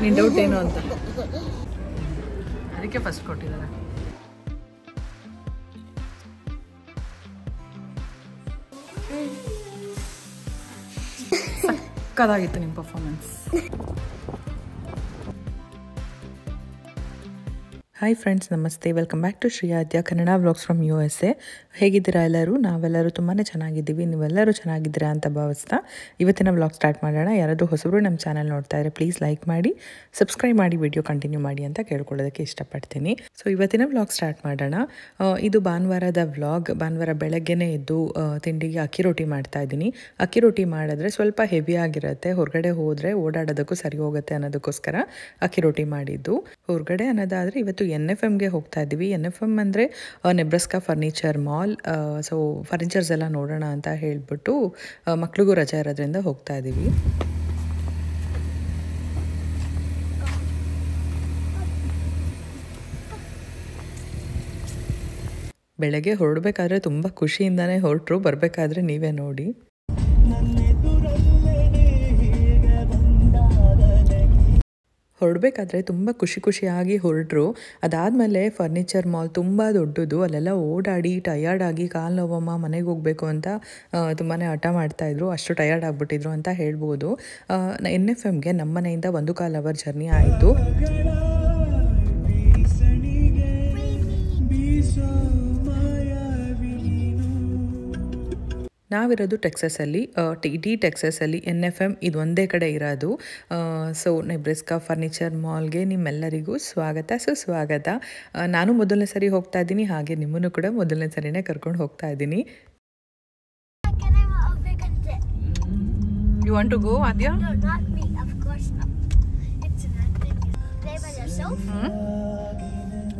ನಿನ್ನ ಡೌಟ್ ಏನು ಅಂತ ಅದಕ್ಕೆ ಫಸ್ಟ್ ಕೊಟ್ಟಿದ್ದಾರೆ. ಸಕ್ಕತ್ತಾಗಿತ್ತು ನಿಮ್ಮ ಪರ್ಫಾರ್ಮೆನ್ಸ್. ಹಾಯ್ ಫ್ರೆಂಡ್ಸ್, ನಮಸ್ತೆ. Welcome back to Shri Adya Kannada vlogs from USA. ಹೇಗಿದ್ದೀರಾ ಎಲ್ಲರೂ? ನಾವೆಲ್ಲರೂ ತುಂಬಾ ಚೆನ್ನಾಗಿದ್ದೀವಿ. ನೀವೆಲ್ಲರೂ ಚೆನ್ನಾಗಿದ್ದೀರಾ ಅಂತ ಭಾವಿಸ್ತಾ ಇವತ್ತಿನ ವ್ಲಾಗ್ ಸ್ಟಾರ್ಟ್ ಮಾಡೋಣ. ಯಾರಾದರೂ ಹೊಸಬರು ನಮ್ಮ ಚಾನಲ್ ನೋಡ್ತಾ ಇದ್ದರೆ ಪ್ಲೀಸ್ ಲೈಕ್ ಮಾಡಿ, ಸಬ್ಸ್ಕ್ರೈಬ್ ಮಾಡಿ, ವಿಡಿಯೋ ಕಂಟಿನ್ಯೂ ಮಾಡಿ ಅಂತ ಕೇಳ್ಕೊಳ್ಳೋದಕ್ಕೆ ಇಷ್ಟಪಡ್ತೀನಿ. ಸೊ ಇವತ್ತಿನ ವ್ಲಾಗ್ ಸ್ಟಾರ್ಟ್ ಮಾಡೋಣ. ಇದು ಭಾನುವಾರದ ವ್ಲಾಗ್. ಭಾನುವಾರ ಬೆಳಗ್ಗೆನೇ ಎದ್ದು ತಿಂಡಿಗೆ ಅಕ್ಕಿ ರೊಟ್ಟಿ ಮಾಡ್ತಾ ಇದ್ದೀನಿ. ಅಕ್ಕಿ ರೊಟ್ಟಿ ಮಾಡಿದ್ರೆ ಸ್ವಲ್ಪ ಹೆವಿ ಆಗಿರುತ್ತೆ, ಹೊರಗಡೆ ಹೋದರೆ ಓಡಾಡೋದಕ್ಕೂ ಸರಿ ಹೋಗುತ್ತೆ ಅನ್ನೋದಕ್ಕೋಸ್ಕರ ಅಕ್ಕಿ ರೊಟ್ಟಿ ಮಾಡಿದ್ದು. ಹೊರಗಡೆ ಅನ್ನೋದಾದರೆ ಇವತ್ತು NFMಗೆ ಹೋಗ್ತಾ ಇದ್ದೀವಿ. NFM ಅಂದರೆ ನೆಬ್ರಾಸ್ಕಾ ಫರ್ನಿಚರ್ ಮಾಲ್. ಸೊ ಫರ್ನಿಚರ್ಸ್ ಎಲ್ಲ ನೋಡೋಣ ಅಂತ ಹೇಳಿಬಿಟ್ಟು ಮಕ್ಳಿಗೂ ರಜೆ ಇರೋದ್ರಿಂದ ಹೋಗ್ತಾ ಇದ್ದೀವಿ. ಬೆಳಗ್ಗೆ ಹೊರಡಬೇಕಾದ್ರೆ ತುಂಬ ಖುಷಿಯಿಂದನೇ ಹೊರಟರು, ಬರಬೇಕಾದ್ರೆ ನೀವೇ ನೋಡಿ. ಹೊರಡಬೇಕಾದ್ರೆ ತುಂಬ ಖುಷಿಯಾಗಿ ಹೊರಟರು. ಅದಾದಮೇಲೆ ಫರ್ನಿಚರ್ ಮಾಲ್ ತುಂಬ ದೊಡ್ಡದು, ಅಲ್ಲೆಲ್ಲ ಓಡಾಡಿ ಟಯರ್ಡ್ ಆಗಿ ಕಾಲು ನೋವಮ್ಮ ಮನೆಗೆ ಹೋಗಬೇಕು ಅಂತ ತುಂಬಾ ಹಠ ಮಾಡ್ತಾಯಿದ್ರು. ಅಷ್ಟು ಟಯರ್ಡ್ ಆಗಿಬಿಟ್ಟಿದ್ರು ಅಂತ ಹೇಳ್ಬೋದು. NFMಗೆ ನಮ್ಮ ಮನೆಯಿಂದ 1.25 ಅವರ್ ಜರ್ನಿ ಆಯಿತು. ನಾವಿರೋದು ಟೆಕ್ಸಸಲ್ಲಿ, ಟೆಕ್ಸಸಲ್ಲಿ NFM ಇದು ಒಂದೇ ಕಡೆ ಇರೋದು. ಸೊ ನೆಬ್ರಾಸ್ಕಾ ಫರ್ನಿಚರ್ ಮಾಲ್ಗೆ ನಿಮ್ಮೆಲ್ಲರಿಗೂ ಸುಸ್ವಾಗತ. ನಾನು ಮೊದಲನೇ ಸರಿ ಹೋಗ್ತಾ ಇದ್ದೀನಿ, ಹಾಗೆ ನಿಮ್ಮನ್ನು ಕೂಡ ಮೊದಲನೇ ಸರಿನೇ ಕರ್ಕೊಂಡು ಹೋಗ್ತಾ ಇದ್ದೀನಿ. You want to go, Adya? No, not me. Of course not. It's another thing. Play by yourself.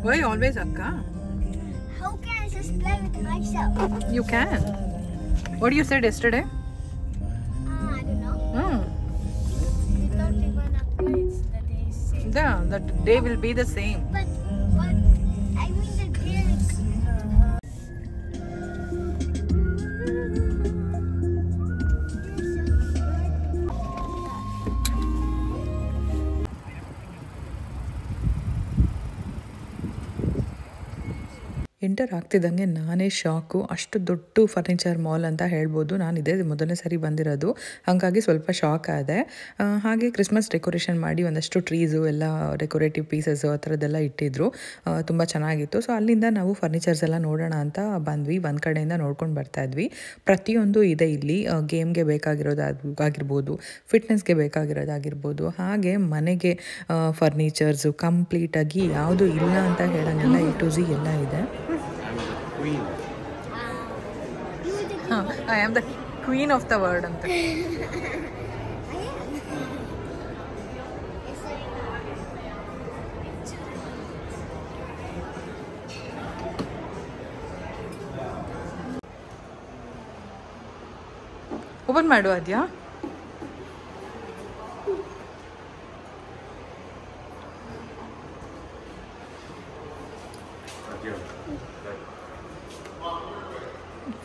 Why always Akka? How can I just play with myself? You can. What you said yesterday? I don't know. Without even Akka, it's the day same. Yeah, that day will be the same. But what? I mean the day is. Enter ಆಗ್ತಿದ್ದಂಗೆ ನಾನೇ shock. ಅಷ್ಟು ದೊಡ್ಡ furniture mall ಅಂತ ಹೇಳ್ಬೋದು. ನಾನು ಇದೇ ಮೊದಲನೇ ಸರಿ ಬಂದಿರೋದು, ಹಾಗಾಗಿ ಸ್ವಲ್ಪ ಶಾಕ್ ಆದೆ. ಹಾಗೆ ಕ್ರಿಸ್ಮಸ್ ಡೆಕೋರೇಷನ್ ಮಾಡಿ ಒಂದಷ್ಟು ಟ್ರೀಸು ಎಲ್ಲ ಡೆಕೋರೇಟಿವ್ ಪೀಸಸ್ಸು ಆ ಥರದ್ದೆಲ್ಲ ಇಟ್ಟಿದ್ರು. ತುಂಬ ಚೆನ್ನಾಗಿತ್ತು. ಸೊ ಅಲ್ಲಿಂದ ನಾವು ಫರ್ನಿಚರ್ಸ್ ಎಲ್ಲ ನೋಡೋಣ ಅಂತ ಬಂದ್ವಿ. ಒಂದು ಕಡೆಯಿಂದ ನೋಡ್ಕೊಂಡು ಬರ್ತಾಯಿದ್ವಿ. ಪ್ರತಿಯೊಂದು ಇದೆ ಇಲ್ಲಿ. ಗೇಮ್ಗೆ ಬೇಕಾಗಿರೋದಾಗಿರ್ಬೋದು, ಫಿಟ್ನೆಸ್ಗೆ ಬೇಕಾಗಿರೋದಾಗಿರ್ಬೋದು, ಹಾಗೆ ಮನೆಗೆ ಫರ್ನಿಚರ್ಸು ಕಂಪ್ಲೀಟಾಗಿ ಯಾವುದು ಇಲ್ಲ ಅಂತ ಹೇಳೋಂಗಿಲ್ಲ, A to Z ಎಲ್ಲ ಇದೆ. I am the queen of the word ಅಂತ. ಓಪನ್ ಮಾಡು ಅದ್ಯಾ.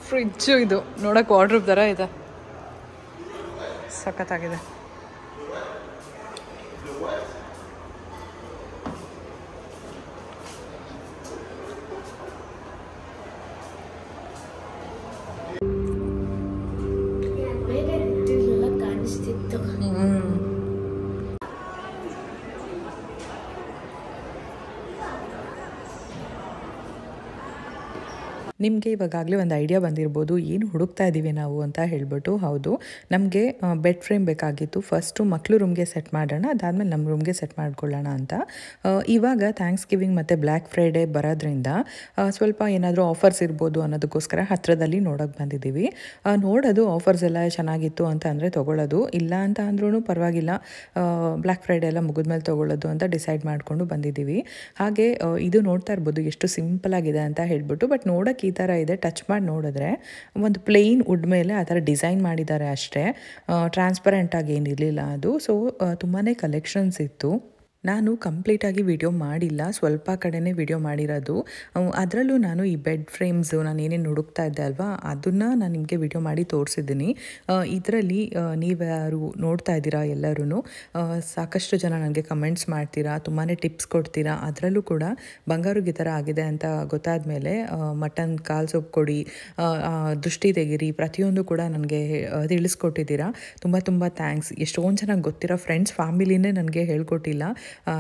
ಫ್ರಿಜ್ಜು ಇದು ನೋಡೋಕೆ ವಾರ್ಡ್ರೋಬ್ ಥರ ಇದೆ, ಸಖತ್ತಾಗಿದೆ. ನಿಮಗೆ ಇವಾಗಲೇ ಒಂದು ಐಡಿಯಾ ಬಂದಿರ್ಬೋದು ಏನು ಹುಡುಕ್ತಾ ಇದ್ದೀವಿ ನಾವು ಅಂತ ಹೇಳ್ಬಿಟ್ಟು. ಹೌದು, ನಮಗೆ ಬೆಡ್ ಫ್ರೇಮ್ ಬೇಕಾಗಿತ್ತು. ಫಸ್ಟು ಮಕ್ಕಳು ರೂಮ್ಗೆ ಸೆಟ್ ಮಾಡೋಣ, ಅದಾದಮೇಲೆ ನಮ್ಮ ರೂಮ್ಗೆ ಸೆಟ್ ಮಾಡ್ಕೊಳ್ಳೋಣ ಅಂತ. ಇವಾಗ ಥ್ಯಾಂಕ್ಸ್ ಗಿವಿಂಗ್ ಮತ್ತು ಬ್ಲ್ಯಾಕ್ ಫ್ರೈಡೇ ಬರೋದ್ರಿಂದ ಸ್ವಲ್ಪ ಏನಾದರೂ ಆಫರ್ಸ್ ಇರ್ಬೋದು ಅನ್ನೋದಕ್ಕೋಸ್ಕರ ಹತ್ತಿರದಲ್ಲಿ ನೋಡೋಕ್ಕೆ ಬಂದಿದ್ದೀವಿ. ನೋಡೋದು ಆಫರ್ಸ್ ಎಲ್ಲ ಚೆನ್ನಾಗಿತ್ತು ಅಂತ ಅಂದರೆ ತೊಗೊಳ್ಳೋದು, ಇಲ್ಲ ಅಂತ ಅಂದ್ರೂ ಪರವಾಗಿಲ್ಲ, ಬ್ಲ್ಯಾಕ್ ಫ್ರೈಡೇ ಎಲ್ಲ ಮುಗಿದ್ಮೇಲೆ ತೊಗೊಳ್ಳೋದು ಅಂತ ಡಿಸೈಡ್ ಮಾಡಿಕೊಂಡು ಬಂದಿದ್ದೀವಿ. ಹಾಗೆ ಇದು ನೋಡ್ತಾ ಇರ್ಬೋದು ಎಷ್ಟು ಸಿಂಪಲ್ ಆಗಿದೆ ಅಂತ ಹೇಳ್ಬಿಟ್ಟು. ಬಟ್ ನೋಡೋಕ್ಕೆ ಈ ಥರ ಇದೆ. ಟಚ್ ಮಾಡಿ ನೋಡಿದ್ರೆ ಒಂದು ಪ್ಲೇನ್ ವುಡ್ ಮೇಲೆ ಆ ಥರ ಡಿಸೈನ್ ಮಾಡಿದ್ದಾರೆ ಅಷ್ಟೇ, ಟ್ರಾನ್ಸ್ಪರೆಂಟಾಗಿ ಏನಿರಲಿಲ್ಲ ಅದು. ಸೊ ತುಂಬಾ ಕಲೆಕ್ಷನ್ಸ್ ಇತ್ತು. ನಾನು ಕಂಪ್ಲೀಟಾಗಿ ವಿಡಿಯೋ ಮಾಡಿಲ್ಲ, ಸ್ವಲ್ಪ ಕಡೆನೇ ವಿಡಿಯೋ ಮಾಡಿರೋದು. ಅದರಲ್ಲೂ ನಾನು ಈ ಬೆಡ್ ಫ್ರೇಮ್ಸು ನಾನು ಏನೇನು ಹುಡುಕ್ತಾ ಇದ್ದೆ ಅಲ್ವಾ, ಅದನ್ನು ನಾನು ನಿಮಗೆ ವಿಡಿಯೋ ಮಾಡಿ ತೋರಿಸಿದ್ದೀನಿ. ಇದರಲ್ಲಿ ನೀವ್ಯಾರು ನೋಡ್ತಾ ಇದ್ದೀರಾ ಎಲ್ಲರೂ ಸಾಕಷ್ಟು ಜನ ನನಗೆ ಕಮೆಂಟ್ಸ್ ಮಾಡ್ತೀರಾ, ತುಂಬಾ ಟಿಪ್ಸ್ ಕೊಡ್ತೀರಾ. ಅದರಲ್ಲೂ ಕೂಡ ಬಂಗಾರಿಗೆ ಈ ಥರ ಆಗಿದೆ ಅಂತ ಗೊತ್ತಾದ ಮೇಲೆ ಮಟನ್ ಕಾಲು ಸೊಪ್ಪು ಕೊಡಿ, ದೃಷ್ಟಿ ತೆಗೀರಿ, ಪ್ರತಿಯೊಂದು ಕೂಡ ನನಗೆ ತಿಳಿಸ್ಕೊಟ್ಟಿದ್ದೀರಾ. ತುಂಬ ತುಂಬ ಥ್ಯಾಂಕ್ಸ್. ಎಷ್ಟೊಂದು ಚೆನ್ನಾಗಿ ಗೊತ್ತಿರೋ ಫ್ರೆಂಡ್ಸ್ ಫ್ಯಾಮಿಲಿನೇ ನನಗೆ ಹೇಳ್ಕೊಟ್ಟಿಲ್ಲ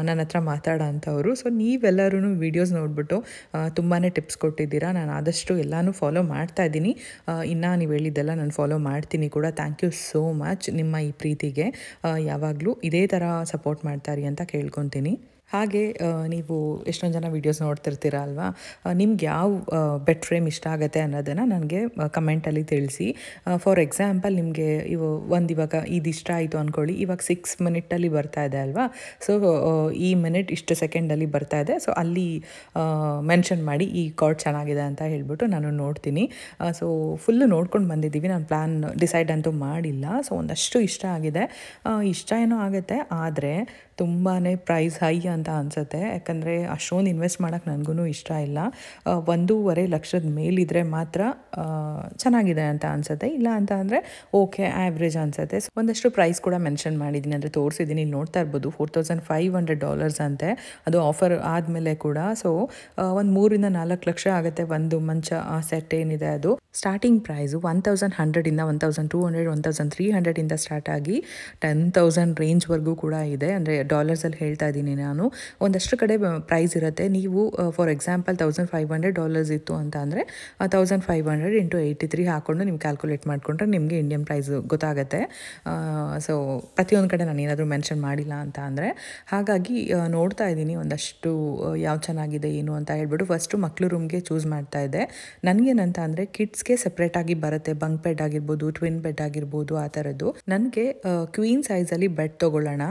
ನನ್ನ ಹತ್ರ ಮಾತಾಡೋ ಅಂಥವ್ರು. ಸೊ ನೀವೆಲ್ಲರೂ ವೀಡಿಯೋಸ್ ನೋಡಿಬಿಟ್ಟು ತುಂಬಾ ಟಿಪ್ಸ್ ಕೊಟ್ಟಿದ್ದೀರಾ. ನಾನು ಆದಷ್ಟು ಎಲ್ಲನೂ ಫಾಲೋ ಮಾಡ್ತಾ ಇದ್ದೀನಿ. ಇನ್ನು ನೀವು ಹೇಳಿದ್ದೆಲ್ಲ ನಾನು ಫಾಲೋ ಮಾಡ್ತೀನಿ ಕೂಡ. Thank you so much. ನಿಮ್ಮ ಈ ಪ್ರೀತಿಗೆ ಯಾವಾಗಲೂ ಇದೇ ಥರ ಸಪೋರ್ಟ್ ಮಾಡ್ತಾರಿ ಅಂತ ಕೇಳ್ಕೊತೀನಿ. ಹಾಗೆ ನೀವು ಎಷ್ಟೊಂದು ಜನ ವೀಡಿಯೋಸ್ ನೋಡ್ತಿರ್ತೀರ ಅಲ್ವಾ, ನಿಮ್ಗೆ ಯಾವ ಬೆಡ್ ಫ್ರೇಮ್ ಇಷ್ಟ ಆಗುತ್ತೆ ಅನ್ನೋದನ್ನು ನನಗೆ ಕಮೆಂಟಲ್ಲಿ ತಿಳಿಸಿ. ಫಾರ್ ಎಕ್ಸಾಂಪಲ್ ನಿಮಗೆ ಇವಾಗ ಇದು ಇಷ್ಟ ಆಯಿತು ಅಂದ್ಕೊಳ್ಳಿ, ಇವಾಗ 6 ಮಿನಿಟಲ್ಲಿ ಬರ್ತಾ ಇದೆ ಅಲ್ವಾ. ಸೊ ಈ ಮಿನಿಟ್ ಇಷ್ಟು ಸೆಕೆಂಡಲ್ಲಿ ಬರ್ತಾ ಇದೆ, ಸೊ ಅಲ್ಲಿ ಮೆನ್ಷನ್ ಮಾಡಿ ಈ ಕಾರ್ಡ್ ಚೆನ್ನಾಗಿದೆ ಅಂತ ಹೇಳ್ಬಿಟ್ಟು ನಾನು ನೋಡ್ತೀನಿ. ಸೊ ಫುಲ್ಲು ನೋಡ್ಕೊಂಡು ಬಂದಿದ್ದೀವಿ, ನಾನು ಪ್ಲ್ಯಾನ್ ಡಿಸೈಡ್ ಅಂತೂ ಮಾಡಿಲ್ಲ. ಸೊ ಒಂದಷ್ಟು ಇಷ್ಟ ಆಗಿದೆ. ಇಷ್ಟ ಏನೋ ಆಗುತ್ತೆ, ಆದರೆ ತುಂಬಾ ಪ್ರೈಸ್ ಹೈ ಅಂತ ಅನಿಸುತ್ತೆ. ಯಾಕಂದರೆ ಅಷ್ಟೊಂದು ಇನ್ವೆಸ್ಟ್ ಮಾಡೋಕ್ಕೆ ನನಗೂ ಇಷ್ಟ ಇಲ್ಲ. 1.5 ಲಕ್ಷದ ಮೇಲಿದ್ರೆ ಮಾತ್ರ ಚೆನ್ನಾಗಿದೆ ಅಂತ ಅನಿಸುತ್ತೆ, ಇಲ್ಲ ಅಂತ ಅಂದರೆ ಓಕೆ ಆ್ಯಾವ್ರೇಜ್ ಅನಿಸುತ್ತೆ. ಒಂದಷ್ಟು ಪ್ರೈಸ್ ಕೂಡ ಮೆನ್ಷನ್ ಮಾಡಿದ್ದೀನಿ, ಅಂದರೆ ತೋರಿಸಿದ್ದೀನಿ. ಇಲ್ಲಿ ನೋಡ್ತಾ ಇರ್ಬೋದು $4,500 ಅಂತೆ, ಅದು ಆಫರ್ ಆದಮೇಲೆ ಕೂಡ. ಸೊ ಒಂದು 3-4 ಲಕ್ಷ ಆಗುತ್ತೆ ಒಂದು ಮಂಚ ಸೆಟ್ ಏನಿದೆ ಅದು. ಸ್ಟಾರ್ಟಿಂಗ್ ಪ್ರೈಸು 1,100ಇಂದ 1,200 1,300ಇಂದ ಸ್ಟಾರ್ಟ್ ಆಗಿ 10,000 ರೇಂಜ್ವರೆಗೂ ಕೂಡ ಇದೆ. ಅಂದರೆ ಡಾಲರ್ಸಲ್ಲಿ ಹೇಳ್ತಾ ಇದ್ದೀನಿ ನಾನು. ಒಂದಷ್ಟು ಕಡೆ ಪ್ರೈಸ್ ಇರುತ್ತೆ. ನೀವು ಫಾರ್ ಎಕ್ಸಾಂಪಲ್ $1,500 ಇತ್ತು ಅಂತ ಅಂದರೆ 1,500 × 83 ಹಾಕ್ಕೊಂಡು ನೀವು ಕ್ಯಾಲ್ಕುಲೇಟ್ ಮಾಡಿಕೊಂಡ್ರೆ ನಿಮಗೆ ಇಂಡಿಯನ್ ಪ್ರೈಸ್ ಗೊತ್ತಾಗುತ್ತೆ. ಸೊ ಪ್ರತಿಯೊಂದು ಕಡೆ ನಾನು ಏನಾದರೂ ಮೆನ್ಷನ್ ಮಾಡಿಲ್ಲ ಅಂತ ಅಂದರೆ. ಹಾಗಾಗಿ ನೋಡ್ತಾ ಇದ್ದೀನಿ ಒಂದಷ್ಟು ಯಾವ ಚೆನ್ನಾಗಿದೆ ಏನು ಅಂತ ಹೇಳ್ಬಿಟ್ಟು. ಫಸ್ಟು ಮಕ್ಳು ರೂಮ್ಗೆ ಚೂಸ್ ಮಾಡ್ತಾ ಇದ್ದೆ. ನನಗೇನಂತ ಅಂದರೆ ಕಿಡ್ಸ್ಗೆ ಸಪ್ರೇಟಾಗಿ ಬರುತ್ತೆ, ಬಂಕ್ ಬೆಡ್ ಆಗಿರ್ಬೋದು, ಟ್ವಿನ್ ಬೆಡ್ ಆಗಿರ್ಬೋದು, ಆ ಥರದ್ದು. ನನಗೆ ಕ್ವೀನ್ ಸೈಜಲ್ಲಿ ಬೆಡ್ ತೊಗೊಳ್ಳೋಣ,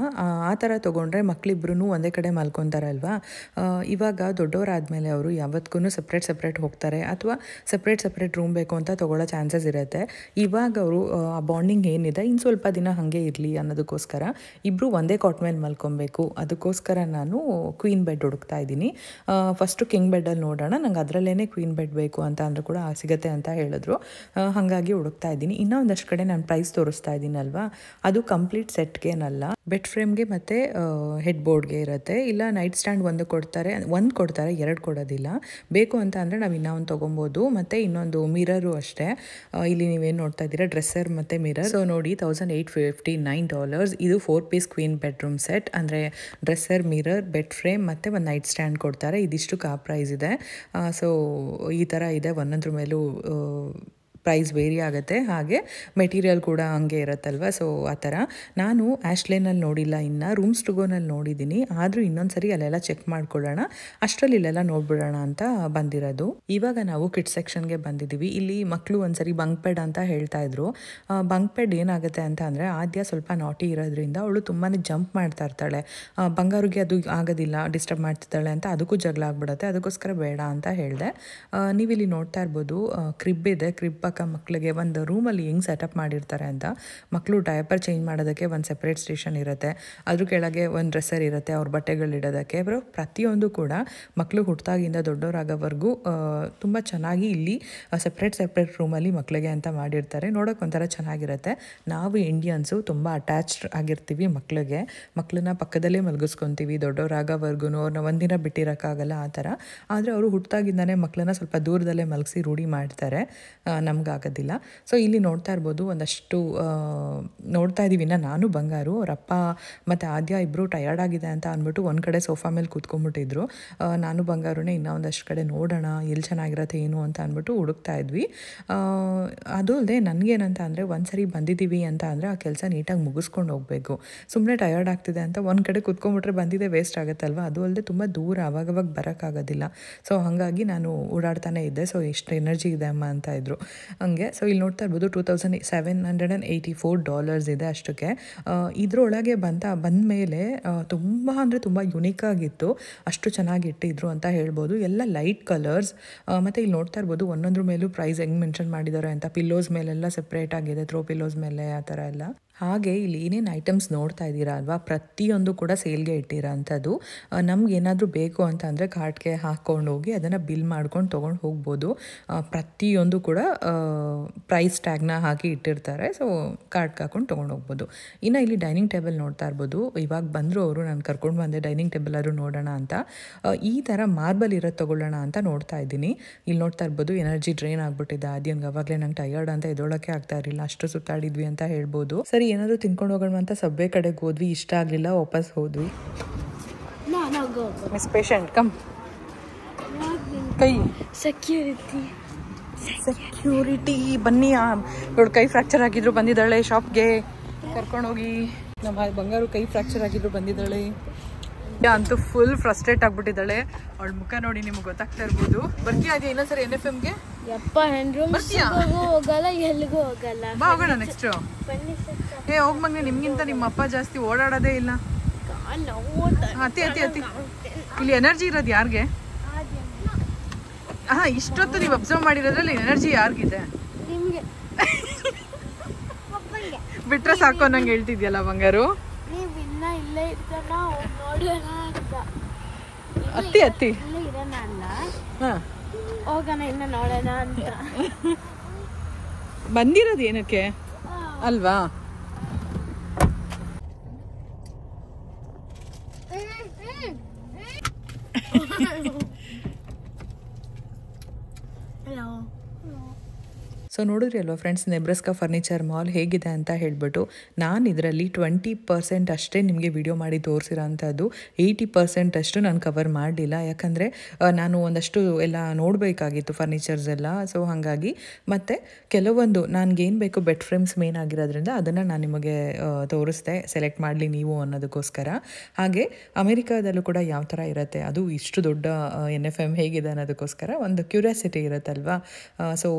ಆ ಥರ ತೊಗೊಂಡ್ರೆ ಮಕ್ಕಳಿಬ್ರು ಒಂದೇ ಕಡೆ ಮಲ್ಕೊತಾರಲ್ವಾ. ಇವಾಗ ದೊಡ್ಡವರಾದಮೇಲೆ ಅವರು ಯಾವತ್ತಿಗೂ ಸಪ್ರೇಟ್ ಹೋಗ್ತಾರೆ, ಅಥವಾ ಸಪ್ರೇಟ್ ರೂಮ್ ಬೇಕು ಅಂತ ತೊಗೊಳ್ಳೋ ಚಾನ್ಸಸ್ ಇರುತ್ತೆ. ಇವಾಗ ಅವರು ಆ ಬಾಂಡಿಂಗ್ ಏನಿದೆ ಇನ್ನು ಸ್ವಲ್ಪ ದಿನ ಹಾಗೆ ಇರಲಿ ಅನ್ನೋದಕ್ಕೋಸ್ಕರ ಇಬ್ಬರು ಒಂದೇ ಕಾಟ್ ಮೇಲೆ ಮಲ್ಕೊಬೇಕು. ಅದಕ್ಕೋಸ್ಕರ ನಾನು ಕ್ವೀನ್ ಬೆಡ್ ಹುಡುಕ್ತಾ ಇದ್ದೀನಿ. ಫಸ್ಟು ಕಿಂಗ್ ಬೆಡ್ಡಲ್ಲಿ ನೋಡೋಣ, ನಂಗೆ ಅದರಲ್ಲೇ ಕ್ವೀನ್ ಬೆಡ್ ಬೇಕು ಅಂತ ಅಂದರೂ ಕೂಡ ಸಿಗುತ್ತೆ ಅಂತ ಹೇಳಿದ್ರು. ಹಾಗಾಗಿ ಹುಡುಕ್ತಾ ಇದ್ದೀನಿ. ಇನ್ನೂ ಒಂದಷ್ಟು ಕಡೆ ನಾನು ಪ್ರೈಸ್ ತೋರಿಸ್ತಾ ಇದ್ದೀನಲ್ವಾ, ಅದು ಕಂಪ್ಲೀಟ್ ಸೆಟ್ಗೇನಲ್ಲ, ಬೆಡ್ ಫ್ರೇಮ್ಗೆ ಮತ್ತು ಹೆಡ್ ಬೋರ್ಡ್ಗೆ ಇರುತ್ತೆ. ಇಲ್ಲ ನೈಟ್ ಸ್ಟ್ಯಾಂಡ್ ಒಂದು ಕೊಡ್ತಾರೆ, 2 ಕೊಡೋದಿಲ್ಲ. ಬೇಕು ಅಂತ ಅಂದರೆ ನಾವು ಇನ್ನೂ ಒಂದು ತೊಗೊಬೋದು. ಮತ್ತು ಇನ್ನೊಂದು ಮಿರರು ಅಷ್ಟೇ. ಇಲ್ಲಿ ನೀವೇನು ನೋಡ್ತಾ ಇದ್ದೀರಾ, ಡ್ರೆಸ್ಸರ್ ಮತ್ತು ಮಿರರ್. ಸೊ ನೋಡಿ $1,859. ಇದು 4 ಪೀಸ್ ಕ್ವೀನ್ ಬೆಡ್ರೂಮ್ ಸೆಟ್. ಅಂದರೆ ಡ್ರೆಸ್ಸರ್, ಮಿರರ್, ಬೆಡ್ ಫ್ರೇಮ್ ಮತ್ತು ಒಂದು ನೈಟ್ ಸ್ಟ್ಯಾಂಡ್ ಕೊಡ್ತಾರೆ. ಇದಿಷ್ಟು ಪ್ರೈಸ್ ಇದೆ. ಸೊ ಈ ಥರ ಇದೆ. ಒಂದೊಂದ್ರ ಮೇಲೂ ಪ್ರೈಸ್ ವೇರಿ ಆಗುತ್ತೆ. ಹಾಗೆ ಮೆಟೀರಿಯಲ್ ಕೂಡ ಹಂಗೆ ಇರುತ್ತಲ್ವ. ಸೊ ಆ ಥರ ನಾನು ಆಶ್ಲೇನಲ್ಲಿ ನೋಡಿಲ್ಲ, ಇನ್ನು ರೂಮ್ಸ್ ಟು ಗೋನಲ್ಲಿ ನೋಡಿದ್ದೀನಿ. ಆದರೂ ಇನ್ನೊಂದು ಸರಿ ಅಲ್ಲೆಲ್ಲ ಚೆಕ್ ಮಾಡ್ಕೊಳ್ಳೋಣ, ಅಷ್ಟರಲ್ಲಿ ಇಲ್ಲೆಲ್ಲ ನೋಡ್ಬಿಡೋಣ ಅಂತ ಬಂದಿರೋದು. ಇವಾಗ ನಾವು ಕಿಡ್ಸ್ ಸೆಕ್ಷನ್ಗೆ ಬಂದಿದ್ದೀವಿ. ಇಲ್ಲಿ ಮಕ್ಕಳು ಒಂದ್ಸರಿ ಬಂಕ್ ಬೆಡ್ ಅಂತ ಹೇಳ್ತಾ ಇದ್ರು. ಬಂಕ್ ಬೆಡ್ ಏನಾಗುತ್ತೆ ಅಂತ ಅಂದರೆ, ಆದ್ಯ ಸ್ವಲ್ಪ ನಾಟಿ ಇರೋದ್ರಿಂದ ಅವಳು ತುಂಬಾ ಜಂಪ್ ಮಾಡ್ತಾ ಇರ್ತಾಳೆ. ಬಂಗಾರಿಗೆ ಅದು ಆಗೋದಿಲ್ಲ, ಡಿಸ್ಟರ್ಬ್ ಮಾಡ್ತಿದ್ದಾಳೆ ಅಂತ ಅದಕ್ಕೂ ಜಗಳ ಆಗ್ಬಿಡುತ್ತೆ. ಅದಕ್ಕೋಸ್ಕರ ಬೇಡ ಅಂತ ಹೇಳಿದೆ. ನೀವಿಲ್ಲಿ ನೋಡ್ತಾ ಇರ್ಬೋದು, ಕ್ರಿಬ್ ಇದೆ. ಕ್ರಿಬ್ ಪಕ್ಕ ಮಕ್ಕಳಿಗೆ ಒಂದು ರೂಮಲ್ಲಿ ಹೆಂಗೆ ಸೆಟಪ್ ಮಾಡಿರ್ತಾರೆ ಅಂತ, ಮಕ್ಕಳು ಡಯಪರ್ ಚೇಂಜ್ ಮಾಡೋದಕ್ಕೆ ಒಂದು ಸೆಪ್ರೇಟ್ ಸ್ಟೇಷನ್ ಇರುತ್ತೆ, ಅದ್ರ ಕೆಳಗೆ ಒಂದು ಡ್ರೆಸ್ಸರ್ ಇರುತ್ತೆ ಅವ್ರ ಬಟ್ಟೆಗಳು ಇಡೋದಕ್ಕೆ. ಪ್ರತಿಯೊಂದು ಕೂಡ ಮಕ್ಕಳು ಹುಟ್ಟಿದಾಗಿಂದ ದೊಡ್ಡವರಾಗೋವರೆಗೂ ತುಂಬ ಚೆನ್ನಾಗಿ ಇಲ್ಲಿ ಸೆಪ್ರೇಟ್ ರೂಮಲ್ಲಿ ಮಕ್ಕಳಿಗೆ ಅಂತ ಮಾಡಿರ್ತಾರೆ. ನೋಡೋಕೆ ಒಂಥರ ಚೆನ್ನಾಗಿರುತ್ತೆ. ನಾವು ಇಂಡಿಯನ್ಸು ತುಂಬ ಅಟ್ಯಾಚ್ಡ್ ಆಗಿರ್ತೀವಿ ಮಕ್ಕಳನ್ನ ಪಕ್ಕದಲ್ಲೇ ಮಲಗಿಸ್ಕೊತೀವಿ ದೊಡ್ಡವರಾಗೋವರೆಗೂ. ಅವ್ರನ್ನ ಒಂದಿನ ಬಿಟ್ಟಿರೋಕ್ಕಾಗಲ್ಲ ಆ ಥರ. ಆದರೆ ಅವರು ಹುಟ್ಟಿದಾಗಿಂದನೇ ಮಕ್ಕಳನ್ನ ಸ್ವಲ್ಪ ದೂರದಲ್ಲೇ ಮಲಗಿಸಿ ರೂಢಿ ಮಾಡ್ತಾರೆ, ನಮಗಾಗೋದಿಲ್ಲ. ಸೊ ಇಲ್ಲಿ ನೋಡ್ತಾ ಇರ್ಬೋದು, ಒಂದಷ್ಟು ನೋಡ್ತಾ ಇದ್ದೀವಿ. ನಾನು ಬಂಗಾರು, ಅವರಪ್ಪ ಮತ್ತು ಆದ್ಯ ಇಬ್ಬರು ಟಯರ್ಡ್ ಆಗಿದೆ ಅಂತ ಅಂದ್ಬಿಟ್ಟು ಒಂದು ಕಡೆ ಸೋಫಾ ಮೇಲೆ ಕೂತ್ಕೊಂಡ್ಬಿಟ್ಟಿದ್ರು. ನಾನು ಬಂಗಾರುನೇ ಇನ್ನೂ ಒಂದಷ್ಟು ಕಡೆ ನೋಡೋಣ ಎಲ್ಲಿ ಚೆನ್ನಾಗಿರತ್ತೆ ಏನು ಅಂತ ಅಂದ್ಬಿಟ್ಟು ಹುಡುಕ್ತಾ ಇದ್ವಿ. ಅದು ಅಲ್ಲದೆ ನನಗೇನಂತ ಅಂದರೆ, ಒಂದು ಸರಿ ಬಂದಿದ್ದೀವಿ ಅಂತ ಅಂದರೆ ಆ ಕೆಲಸ ನೀಟಾಗಿ ಮುಗಿಸ್ಕೊಂಡು ಹೋಗಬೇಕು. ಸುಮ್ಮನೆ ಟಯರ್ಡ್ ಆಗ್ತಿದೆ ಅಂತ ಒಂದು ಕಡೆ ಕೂತ್ಕೊಂಡ್ಬಿಟ್ರೆ ಬಂದಿದೆ ವೇಸ್ಟ್ ಆಗುತ್ತಲ್ವ. ಅದು ಅಲ್ಲದೆ ತುಂಬ ದೂರ, ಆವಾಗವಾಗ ಬರೋಕ್ಕಾಗೋದಿಲ್ಲ. ಸೊ ಹಾಗಾಗಿ ನಾನು ಓಡಾಡ್ತಾನೆ ಇದ್ದೆ. ಸೊ ಎಷ್ಟು ಎನರ್ಜಿ ಇದೆ ಅಮ್ಮ ಅಂತ ಇದ್ರು ಹಂಗೆ. ಸೊ ಇಲ್ಲಿ ನೋಡ್ತಾ ಇರ್ಬೋದು $2,784 ಇದೆ ಅಷ್ಟಕ್ಕೆ. ಇದರೊಳಗೆ ಬಂದ ಮೇಲೆ ತುಂಬ ಅಂದರೆ ತುಂಬ ಯುನೀಕ್ ಆಗಿತ್ತು, ಅಷ್ಟು ಚೆನ್ನಾಗಿ ಇಟ್ಟಿದ್ರು ಅಂತ ಹೇಳ್ಬೋದು. ಎಲ್ಲ ಲೈಟ್ ಕಲರ್ಸ್. ಮತ್ತು ಇಲ್ಲಿ ನೋಡ್ತಾ ಇರ್ಬೋದು ಒಂದೊಂದ್ರ ಮೇಲೂ ಪ್ರೈಸ್ ಹೆಂಗೆ ಮೆನ್ಷನ್ ಮಾಡಿದ್ದಾರೆ ಅಂತ. ಪಿಲ್ಲೋಸ್ ಮೇಲೆಲ್ಲ ಸೆಪ್ರೇಟ್ ಆಗಿದೆ, ಥ್ರೋ ಪಿಲ್ಲೋಸ್ ಮೇಲೆ ಆ ಥರ ಎಲ್ಲ. ಹಾಗೆ ಇಲ್ಲಿ ಏನೇನು ಐಟಮ್ಸ್ ನೋಡ್ತಾ ಇದ್ದೀರಾ ಅಲ್ವಾ, ಪ್ರತಿಯೊಂದು ಕೂಡ ಸೇಲ್ಗೆ ಇಟ್ಟಿರೋ ಅಂಥದ್ದು. ನಮ್ಗೆ ಏನಾದರೂ ಬೇಕು ಅಂತ ಅಂದರೆ ಕಾರ್ಟ್ಗೆ ಹಾಕ್ಕೊಂಡು ಹೋಗಿ ಅದನ್ನು ಬಿಲ್ ಮಾಡ್ಕೊಂಡು ತೊಗೊಂಡು ಹೋಗ್ಬೋದು. ಪ್ರತಿಯೊಂದು ಕೂಡ ಪ್ರೈಸ್ ಟ್ಯಾಗ್ನ ಹಾಕಿ ಇಟ್ಟಿರ್ತಾರೆ. ಸೊ ಕಾರ್ಟ್ಗೆ ಹಾಕೊಂಡು ತೊಗೊಂಡು ಹೋಗ್ಬೋದು. ಇನ್ನು ಇಲ್ಲಿ ಡೈನಿಂಗ್ ಟೇಬಲ್ ನೋಡ್ತಾ ಇರ್ಬೋದು. ಇವಾಗ ಬಂದರು ಅವರು, ನಾನು ಕರ್ಕೊಂಡು ಬಂದೆ ಡೈನಿಂಗ್ ಟೇಬಲ್ ಆದರೂ ನೋಡೋಣ ಅಂತ. ಈ ಥರ ಮಾರ್ಬಲ್ ಇರೋದು ತೊಗೊಳ್ಳೋಣ ಅಂತ ನೋಡ್ತಾ ಇದ್ದೀನಿ. ಇಲ್ಲಿ ನೋಡ್ತಾ ಇರ್ಬೋದು ಎನರ್ಜಿ ಡ್ರೈನ್ ಆಗ್ಬಿಟ್ಟಿದೆ. ಅದೇನು ಅವಾಗಲೇ ನಂಗೆ ಟಯರ್ಡ್ ಅಂತ ಎದೊಳಕ್ಕೆ ಆಗ್ತಾ ಇರಲಿಲ್ಲ, ಅಷ್ಟು ಸುತ್ತಾಡಿದ್ವಿ ಅಂತ ಹೇಳ್ಬೋದು. ಸರಿ ಏನಾದರೂ ತಿನ್ಕೊಂಡು ಹೋಗೋಣ ಅಂತ ಸಬ್ವೆ ಕಡೆಗೆ ಹೋದ್ವಿ, ಇಷ್ಟ ಆಗಲಿಲ್ಲ, ವಾಪಸ್ ಹೋದ್ವಿ. ಮಿಸ್ ಪೇಷಂಟ್ ಕಮ್ ಕೈ ಸೆಕ್ಯೂರಿಟಿ ಬನ್ನಿ. ಇವಳು ಕೈ ಫ್ರ್ಯಾಕ್ಚರ್ ಆಗಿದ್ರು ಬಂದಿದ್ದಾಳೆ ಶಾಪ್ಗೆ ಕರ್ಕೊಂಡೋಗಿ. ನಮ್ಮ ಬಂಗಾರು ಕೈ ಫ್ರ್ಯಾಕ್ಚರ್ ಆಗಿದ್ರು ಬಂದಿದ್ದಾಳೆ. ಅಂತೂ ಫುಲ್ ಫ್ರಸ್ಟ್ರೇಟ್ ಆಗ್ಬಿಟ್ಟಿದ್ದಾಳೆ. ಅವಳ ಮುಖ ನೋಡಿ ನಿಮ್ಗೆ ಗೊತ್ತಾಗ್ತಾ ಇರ್ಬೋದು. ಬರ್ತೀಯಾ ಅದೇ ಇನ್ನೊಂದ್ಸರಿ NFMಗೆ? ಹೋಗಲ್ಲ, ಎಲ್ಲಿಗೂ ಹೋಗಲ್ಲ. ಬಾ ಹೋಗೋಣ ನೆಕ್ಸ್ಟ್. ಹೋಗ್ಬಂಗೆ. ನಿಮ್ಗಿಂತ ನಿಮ್ಮ ಅಪ್ಪ ಜಾಸ್ತಿ ಓಡಾಡೋದೇ ಇಲ್ಲ. ಅತಿ ಅತಿ ಅತಿ ಇಲ್ಲಿ ಎನರ್ಜಿ ಇರೋದು ಯಾರಿಗೆ? ಇಷ್ಟೊತ್ತು ನೀವು ಅಬ್ಸರ್ವ್ ಮಾಡಿರೋದ್ರಲ್ಲಿ ಎನರ್ಜಿ ಯಾರಿಗಿದೆ? ಬಿಟ್ರೆ ಸಾಕು ನಂಗೆ ಹೇಳ್ತಿದ್ಯಲ್ಲ ಬಂಗಾರು. ಅತ್ತಿ ಅತ್ತಿ ಹೋಗೋಣ ಇನ್ನ ನೋಡೋಣ ಅಂತ ಬಂದಿರೋದು ಏನಕ್ಕೆ ಅಲ್ವಾ? ಸೊ ನೋಡಿದ್ರಿ ಅಲ್ವಾ ಫ್ರೆಂಡ್ಸ್, ನೆಬ್ರಾಸ್ಕಾ ಫರ್ನಿಚರ್ ಮಾಲ್ ಹೇಗಿದೆ ಅಂತ ಹೇಳ್ಬಿಟ್ಟು. ನಾನು ಇದರಲ್ಲಿ 20% ಅಷ್ಟೇ ನಿಮಗೆ ವಿಡಿಯೋ ಮಾಡಿ ತೋರಿಸಿರೋ ಅಂಥದ್ದು. 80% ಅಷ್ಟು ನಾನು ಕವರ್ ಮಾಡಲಿಲ್ಲ, ಯಾಕಂದರೆ ನಾನು ಒಂದಷ್ಟು ಎಲ್ಲ ನೋಡಬೇಕಾಗಿತ್ತು ಫರ್ನಿಚರ್ಸ್ ಎಲ್ಲ. ಸೊ ಹಾಗಾಗಿ ಮತ್ತು ಕೆಲವೊಂದು ನನಗೇನು ಬೇಕು ಬೆಡ್ ಫ್ರೇಮ್ಸ್ ಮೇನ್ ಆಗಿರೋದ್ರಿಂದ ಅದನ್ನು ನಾನು ನಿಮಗೆ ತೋರಿಸ್ದೆ, ಸೆಲೆಕ್ಟ್ ಮಾಡಲಿ ನೀವು ಅನ್ನೋದಕ್ಕೋಸ್ಕರ. ಹಾಗೆ ಅಮೆರಿಕಾದಲ್ಲೂ ಕೂಡ ಯಾವ ಥರ ಇರುತ್ತೆ, ಅದು ಇಷ್ಟು ದೊಡ್ಡ NFM ಹೇಗಿದೆ ಅನ್ನೋದಕ್ಕೋಸ್ಕರ ಒಂದು ಕ್ಯೂರಿಯಾಸಿಟಿ ಇರುತ್ತಲ್ವಾ. ಸೊ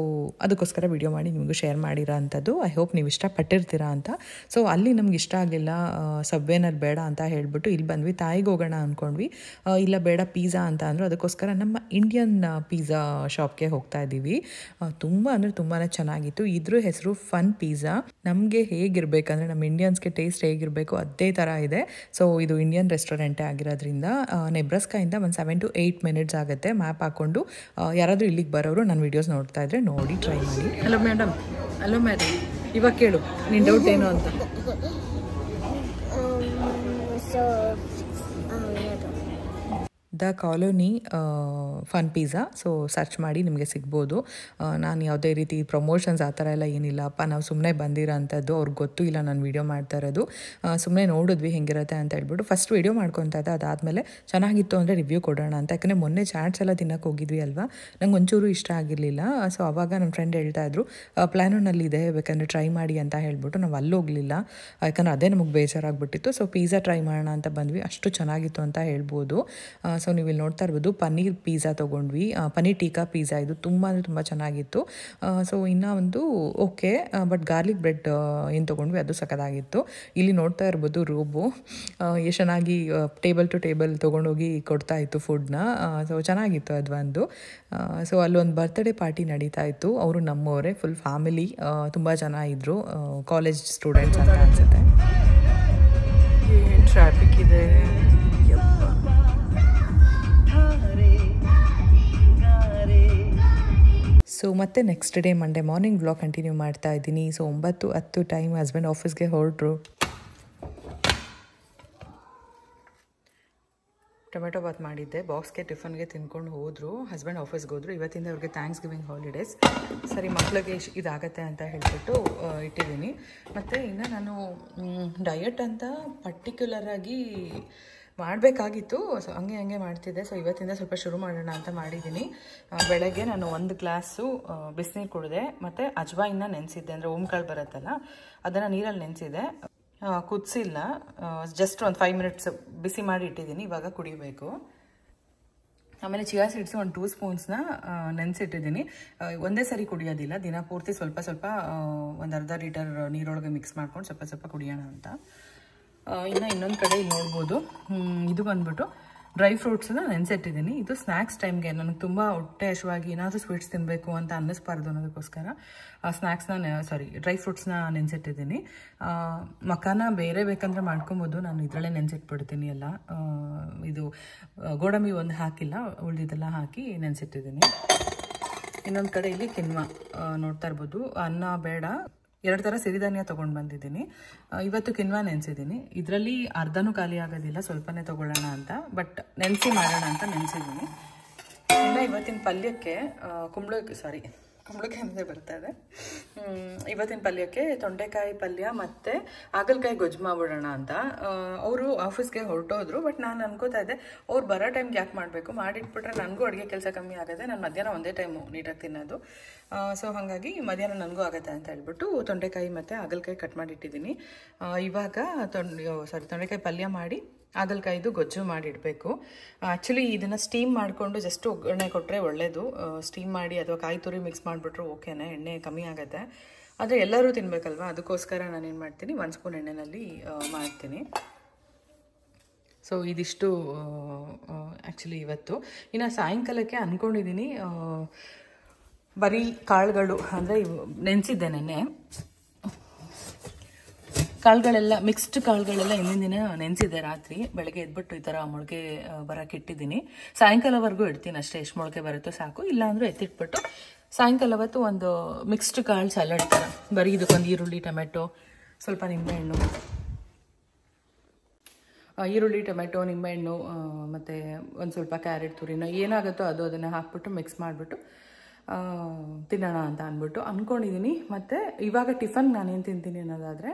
ಅದಕ್ಕೋಸ್ಕರ ವಿಡಿಯೋ ಮಾಡಿ ನಿಮಗೂ ಶೇರ್ ಮಾಡಿರೋ ಅಂಥದ್ದು. ಐ ಹೋಪ್ ನೀವು ಇಷ್ಟಪಟ್ಟಿರ್ತೀರಾ ಅಂತ. ಸೊ ಅಲ್ಲಿ ನಮ್ಗೆ ಇಷ್ಟ ಆಗಲಿಲ್ಲ, ಸಬ್ವೇನಲ್ಲಿ ಬೇಡ ಅಂತ ಹೇಳ್ಬಿಟ್ಟು ಇಲ್ಲಿ ಬಂದ್ವಿ. ತಾಯಿಗೆ ಹೋಗೋಣ ಅಂದ್ಕೊಂಡ್ವಿ, ಇಲ್ಲ ಬೇಡ ಪಿಜ್ಜಾ ಅಂತ ಅಂದರು. ಅದಕ್ಕೋಸ್ಕರ ನಮ್ಮ ಇಂಡಿಯನ್ ಪಿಜ್ಜಾ ಶಾಪ್ಗೆ ಹೋಗ್ತಾ ಇದ್ದೀವಿ. ತುಂಬ ಅಂದರೆ ತುಂಬಾ ಚೆನ್ನಾಗಿತ್ತು. ಇದ್ರ ಹೆಸರು ಫನ್ ಪಿಜ್ಜಾ. ನಮಗೆ ಹೇಗಿರಬೇಕಂದ್ರೆ ನಮ್ಮ ಇಂಡಿಯನ್ಸ್ಗೆ ಟೇಸ್ಟ್ ಹೇಗಿರಬೇಕು ಅದೇ ಥರ ಇದೆ. ಸೊ ಇದು ಇಂಡಿಯನ್ ರೆಸ್ಟೋರೆಂಟೇ ಆಗಿರೋದ್ರಿಂದ ನೆಬ್ರಾಸ್ಕಾಯಿಂದ ಒಂದು 7 to 8 minutes ಆಗುತ್ತೆ. ಮ್ಯಾಪ್ ಹಾಕ್ಕೊಂಡು ಯಾರಾದರೂ ಇಲ್ಲಿಗೆ ಬರೋರು ನನ್ನ ವೀಡಿಯೋಸ್ ನೋಡ್ತಾ ಇದ್ರೆ ನೋಡಿ ಟ್ರೈ ಮಾಡಿ. Hello madam. ಹಲೋ ಮೇಡಮ್, ಇವಾಗ ಕೇಳು ನಿನ್ನ ಡೌಟ್ ಏನು ಅಂತ. The colony fun pizza. So search ಮಾಡಿ ನಿಮಗೆ ಸಿಗ್ಬೋದು. ನಾನು ಯಾವುದೇ ರೀತಿ ಪ್ರಮೋಷನ್ಸ್ ಆ ಥರ ಎಲ್ಲ ಏನಿಲ್ಲಪ್ಪ, ನಾವು ಸುಮ್ಮನೆ ಬಂದಿರೋ ಅಂಥದ್ದು. ಅವ್ರಿಗೆ ಗೊತ್ತೂ ಇಲ್ಲ ನಾನು ವೀಡಿಯೋ ಮಾಡ್ತಾ ಇರೋದು. ಸುಮ್ಮನೆ ನೋಡಿದ್ವಿ ಹೆಂಗಿರುತ್ತೆ ಅಂತ ಹೇಳ್ಬಿಟ್ಟು ಫಸ್ಟ್ ವೀಡಿಯೋ ಮಾಡ್ಕೊತಾ ಇದ್ದೆ. ಅದಾದಮೇಲೆ ಚೆನ್ನಾಗಿತ್ತು ಅಂದರೆ ರಿವ್ಯೂ ಕೊಡೋಣ ಅಂತ. ಯಾಕಂದರೆ ಮೊನ್ನೆ ಚಾಟ್ಸ್ ಎಲ್ಲ ತಿನ್ನೋಕೆ ಹೋಗಿದ್ವಿ ಅಲ್ವಾ, ನಂಗೆ ಒಂಚೂರು ಇಷ್ಟ ಆಗಿರಲಿಲ್ಲ. ಸೊ ಆವಾಗ ನನ್ನ ಫ್ರೆಂಡ್ ಹೇಳ್ತಾಯಿದ್ರು ಪ್ಲ್ಯಾನೋನಲ್ಲಿದೆ ಬೇಕಂದರೆ ಟ್ರೈ ಮಾಡಿ ಅಂತ ಹೇಳ್ಬಿಟ್ಟು ನಾವು ಅಲ್ಲಿ ಹೋಗಲಿಲ್ಲ, ಯಾಕಂದರೆ ಅದೇ ನಮಗೆ ಬೇಜಾರಾಗ್ಬಿಟ್ಟಿತ್ತು. ಸೊ ಪಿಜ್ಜಾ ಟ್ರೈ ಮಾಡೋಣ ಅಂತ ಬಂದ್ವಿ. ಅಷ್ಟು ಚೆನ್ನಾಗಿತ್ತು ಅಂತ ಹೇಳ್ಬೋದು. ಸೊ ನೀವು ಇಲ್ಲಿ ನೋಡ್ತಾ ಇರ್ಬೋದು ಪನ್ನೀರ್ ಪಿಜ್ಜಾ ತೊಗೊಂಡ್ವಿ, ಪನ್ನೀರ್ ಟೀಕಾ ಪಿಜ್ಜಾ. ಇದು ತುಂಬ ಅಂದರೆ ತುಂಬ ಚೆನ್ನಾಗಿತ್ತು. ಸೊ ಇನ್ನೂ ಒಂದು ಓಕೆ, ಬಟ್ ಗಾರ್ಲಿಕ್ ಬ್ರೆಡ್ ಏನು ತೊಗೊಂಡ್ವಿ ಅದು ಸಖತ್ತಾಗಿತ್ತು. ಇಲ್ಲಿ ನೋಡ್ತಾ ಇರ್ಬೋದು ರೂಬು ಎಷ್ಟು ಚೆನ್ನಾಗಿ ಟೇಬಲ್ ಟು ಟೇಬಲ್ ತೊಗೊಂಡೋಗಿ ಕೊಡ್ತಾ ಇತ್ತು ಫುಡ್ನ. ಸೊ ಚೆನ್ನಾಗಿತ್ತು ಅದು ಒಂದು. ಸೊ ಅಲ್ಲೊಂದು ಬರ್ತ್ಡೇ ಪಾರ್ಟಿ ನಡೀತಾ ಇತ್ತು. ಅವರು ನಮ್ಮವರೇ, ಫುಲ್ ಫ್ಯಾಮಿಲಿ, ತುಂಬ ಜನ ಇದ್ದರು, ಕಾಲೇಜ್ ಸ್ಟೂಡೆಂಟ್ಸ್ ಅಂತ ಅನಿಸುತ್ತೆ. ಟ್ರಾಫಿಕ್ ಇದೆ. ಸೊ ಮತ್ತೆ next day Monday morning vlog continue ಮಾಡ್ತಾ ಇದ್ದೀನಿ. ಸೊ 9:10 ಟೈಮ್ ಹಸ್ಬೆಂಡ್ ಆಫೀಸ್ಗೆ ಹೊರಟ್ರು. ಟೊಮೆಟೊ ಬಾತ್ ಮಾಡಿದ್ದೆ, ಬಾಕ್ಸ್ಗೆ ಟಿಫನ್ಗೆ ತಿನ್ಕೊಂಡು ಹೋದರು. ಹಸ್ಬೆಂಡ್ ಆಫೀಸ್ಗೆ ಹೋದರು. ಇವತ್ತಿಂದ ಅವ್ರಿಗೆ ಥ್ಯಾಂಕ್ಸ್ ಗಿವಿಂಗ್ ಹಾಲಿಡೇಸ್. ಸರಿ ಮಕ್ಳಿಗೆ ಇದಾಗತ್ತೆ ಅಂತ ಹೇಳ್ಬಿಟ್ಟು ಇಟ್ಟಿದ್ದೀನಿ. ಮತ್ತು ಇನ್ನು ನಾನು ಡಯಟ್ ಅಂತ ಪರ್ಟಿಕ್ಯುಲರಾಗಿ ಮಾಡಬೇಕಾಗಿತ್ತು. ಸೊ ಹಂಗೆ ಮಾಡ್ತಿದ್ದೆ. ಸೊ ಇವತ್ತಿಂದ ಸ್ವಲ್ಪ ಶುರು ಮಾಡೋಣ ಅಂತ ಮಾಡಿದ್ದೀನಿ. ಬೆಳಗ್ಗೆ ನಾನು 1 ಗ್ಲಾಸು ಬಿಸಿನೀರು ಕುಡಿದೆ, ಮತ್ತು ಅಜ್ವಾಯಿನ ನೆನೆಸಿದ್ದೆ, ಅಂದರೆ ಓಂಕಾಳು ಬರುತ್ತಲ್ಲ ಅದನ್ನು ನೀರಲ್ಲಿ ನೆನೆಸಿದೆ, ಕುದಿಸಿಲ್ಲ, ಜಸ್ಟ್ ಒಂದು 5 minutes ಬಿಸಿ ಮಾಡಿ ಇಟ್ಟಿದ್ದೀನಿ. ಇವಾಗ ಕುಡಿಬೇಕು. ಆಮೇಲೆ ಚಿಯಾ ಸೀಡ್ಸು ಒಂದು 2 ಸ್ಪೂನ್ಸ್ನ ನೆನೆಸಿಟ್ಟಿದ್ದೀನಿ. ಒಂದೇ ಸರಿ ಕುಡಿಯೋದಿಲ್ಲ, ದಿನ ಪೂರ್ತಿ ಸ್ವಲ್ಪ ಸ್ವಲ್ಪ ಒಂದು ಅರ್ಧ ಲೀಟರ್ ನೀರೊಳಗೆ ಮಿಕ್ಸ್ ಮಾಡ್ಕೊಂಡು ಸ್ವಲ್ಪ ಸ್ವಲ್ಪ ಕುಡಿಯೋಣ ಅಂತ. ಇನ್ನು ಇನ್ನೊಂದು ಕಡೆ ಇಲ್ಲಿ ನೋಡ್ಬೋದು, ಇದು ಬಂದ್ಬಿಟ್ಟು ಡ್ರೈ ಫ್ರೂಟ್ಸನ್ನ ನೆನೆಸಿಟ್ಟಿದ್ದೀನಿ. ಇದು ಸ್ನ್ಯಾಕ್ಸ್ ಟೈಮ್ಗೆ ನನಗೆ ತುಂಬ ಹೊಟ್ಟೆ ಹಸಿವಾಗಿ ಏನಾದರೂ ಸ್ವೀಟ್ಸ್ ತಿನ್ನಬೇಕು ಅಂತ ಅನ್ನಿಸ್ಬಾರ್ದು ಅನ್ನೋದಕ್ಕೋಸ್ಕರ ಡ್ರೈ ಫ್ರೂಟ್ಸ್ನ ನೆನೆಸಿಟ್ಟಿದ್ದೀನಿ. ಮಕಾನ ಬೇರೆ ಬೇಕಂದ್ರೆ ಮಾಡ್ಕೊಬೋದು, ನಾನು ಇದರಲ್ಲೇ ನೆನೆಸಿಟ್ಬಿಡ್ತೀನಿ ಎಲ್ಲ. ಇದು ಗೋಡಂಬಿ ಒಂದು ಹಾಕಿಲ್ಲ, ಉಳಿದಿದ್ದೆಲ್ಲ ಹಾಕಿ ನೆನೆಸಿಟ್ಟಿದ್ದೀನಿ. ಇನ್ನೊಂದು ಕಡೆ ಇಲ್ಲಿ ಕಿನ್ವಾ ನೋಡ್ತಾ ಇರ್ಬೋದು. ಅನ್ನ ಬೇಡ, 2 ಥರ ಸಿರಿಧಾನ್ಯ ತೊಗೊಂಡು ಬಂದಿದ್ದೀನಿ. ಇವತ್ತು ಕಿನ್ವಾ ನೆನೆಸಿದ್ದೀನಿ. ಇದರಲ್ಲಿ ಅರ್ಧನೂ ಖಾಲಿ ಆಗೋದಿಲ್ಲ, ಸ್ವಲ್ಪನೇ ತೊಗೊಳ್ಳೋಣ ಅಂತ, ಬಟ್ ನೆನೆಸಿ ಮಾಡೋಣ ಅಂತ ನೆನೆಸಿದ್ದೀನಿ. ಇನ್ನು ಇವತ್ತಿನ ಪಲ್ಯಕ್ಕೆ ಕುಂಬಳಕಾಯಿ ಅಂದರೆ ಬರ್ತಾ ಇದೆ. ಇವತ್ತಿನ ಪಲ್ಯಕ್ಕೆ ತೊಂಡೆಕಾಯಿ ಪಲ್ಯ ಮತ್ತು ಹಾಗಲಕಾಯಿ ಗೊಜ್ಜು ಮಾಡ್ಬಿಡೋಣ ಅಂತ. ಅವರು ಆಫೀಸ್ಗೆ ಹೊರಟೋದ್ರು, ಬಟ್ ನಾನು ಅನ್ಕೋತಾ ಇದ್ದೆ ಅವ್ರು ಬರೋ ಟೈಮ್ಗೆ ಯಾಕೆ ಮಾಡಬೇಕು, ಮಾಡಿಟ್ಬಿಟ್ರೆ ನನಗೂ ಅಡುಗೆ ಕೆಲಸ ಕಮ್ಮಿ ಆಗುತ್ತೆ. ನಾನು ಮಧ್ಯಾಹ್ನ ಒಂದೇ ಟೈಮು ನೀಟಾಗಿ ತಿನ್ನೋದು. ಸೊ ಹಾಗಾಗಿ ಮಧ್ಯಾಹ್ನ ನನಗೂ ಆಗುತ್ತೆ ಅಂತ ಹೇಳ್ಬಿಟ್ಟು ತೊಂಡೆಕಾಯಿ ಮತ್ತು ಹಾಗಲಕಾಯಿ ಕಟ್ ಮಾಡಿಟ್ಟಿದ್ದೀನಿ. ಇವಾಗ ತೊಂಡೆಕಾಯಿ ಪಲ್ಯ ಮಾಡಿ ಹಾಗಲಕಾಯಿದು ಗೊಜ್ಜು ಮಾಡಿಡಬೇಕು. ಆ್ಯಕ್ಚುಲಿ ಇದನ್ನು ಸ್ಟೀಮ್ ಮಾಡಿಕೊಂಡು ಜಸ್ಟ್ ಒಗ್ಗರಣೆ ಕೊಟ್ಟರೆ ಒಳ್ಳೆಯದು. ಸ್ಟೀಮ್ ಮಾಡಿ ಅಥವಾ ಕಾಯಿ ತುರಿ ಮಿಕ್ಸ್ ಮಾಡಿಬಿಟ್ರೆ ಓಕೆನೇ, ಎಣ್ಣೆ ಕಮ್ಮಿ ಆಗುತ್ತೆ. ಆದರೆ ಎಲ್ಲರೂ ತಿನ್ನಬೇಕಲ್ವ, ಅದಕ್ಕೋಸ್ಕರ ನಾನೇನು ಮಾಡ್ತೀನಿ, 1 ಸ್ಪೂನ್ ಎಣ್ಣೆಯಲ್ಲಿ ಮಾಡ್ತೀನಿ. ಸೊ ಇದಿಷ್ಟು ಆ್ಯಕ್ಚುಲಿ ಇವತ್ತು. ಇನ್ನು ಸಾಯಂಕಾಲಕ್ಕೆ ಅಂದ್ಕೊಂಡಿದ್ದೀನಿ ಬರೀ ಕಾಳುಗಳು, ಅಂದರೆ ನೆನೆಸಿದ್ದೆ ನೆನ್ನೆ ಕಾಳುಗಳೆಲ್ಲ, ಮಿಕ್ಸ್ಡ್ ಕಾಳುಗಳೆಲ್ಲ ಹಿಂದಿನ ದಿನ ನೆನೆಸಿದ್ದೆ ರಾತ್ರಿ. ಬೆಳಗ್ಗೆ ಎದ್ಬಿಟ್ಟು ಈ ಥರ ಮೊಳಕೆ ಬರೋಕೆ ಇಟ್ಟಿದ್ದೀನಿ. ಸಾಯಂಕಾಲವರೆಗೂ ಇಡ್ತೀನಿ ಅಷ್ಟೇ, ಎಷ್ಟು ಮೊಳಕೆ ಬರುತ್ತೋ ಸಾಕು. ಇಲ್ಲಾಂದರೆ ಎತ್ತಿಟ್ಬಿಟ್ಟು ಸಾಯಂಕಾಲ ಹೊತ್ತು ಒಂದು ಮಿಕ್ಸ್ಡ್ ಕಾಳು ಸಲಾಡ್ ಥರ, ಬರೀ ಇದಕ್ಕೊಂದು ಈರುಳ್ಳಿ ಟೊಮೆಟೊ, ಸ್ವಲ್ಪ ನಿಂಬೆಹಣ್ಣು, ನಿಂಬೆಹಣ್ಣು ಮತ್ತು ಒಂದು ಸ್ವಲ್ಪ ಕ್ಯಾರೆಟ್ ತುರಿನೋ ಏನಾಗುತ್ತೋ ಅದನ್ನು ಹಾಕ್ಬಿಟ್ಟು ಮಿಕ್ಸ್ ಮಾಡಿಬಿಟ್ಟು ತಿನ್ನೋಣ ಅಂತ ಅಂದ್ಬಿಟ್ಟು ಅಂದ್ಕೊಂಡಿದ್ದೀನಿ. ಮತ್ತು ಇವಾಗ ಟಿಫನ್ ನಾನೇನು ತಿಂತೀನಿ ಅನ್ನೋದಾದರೆ,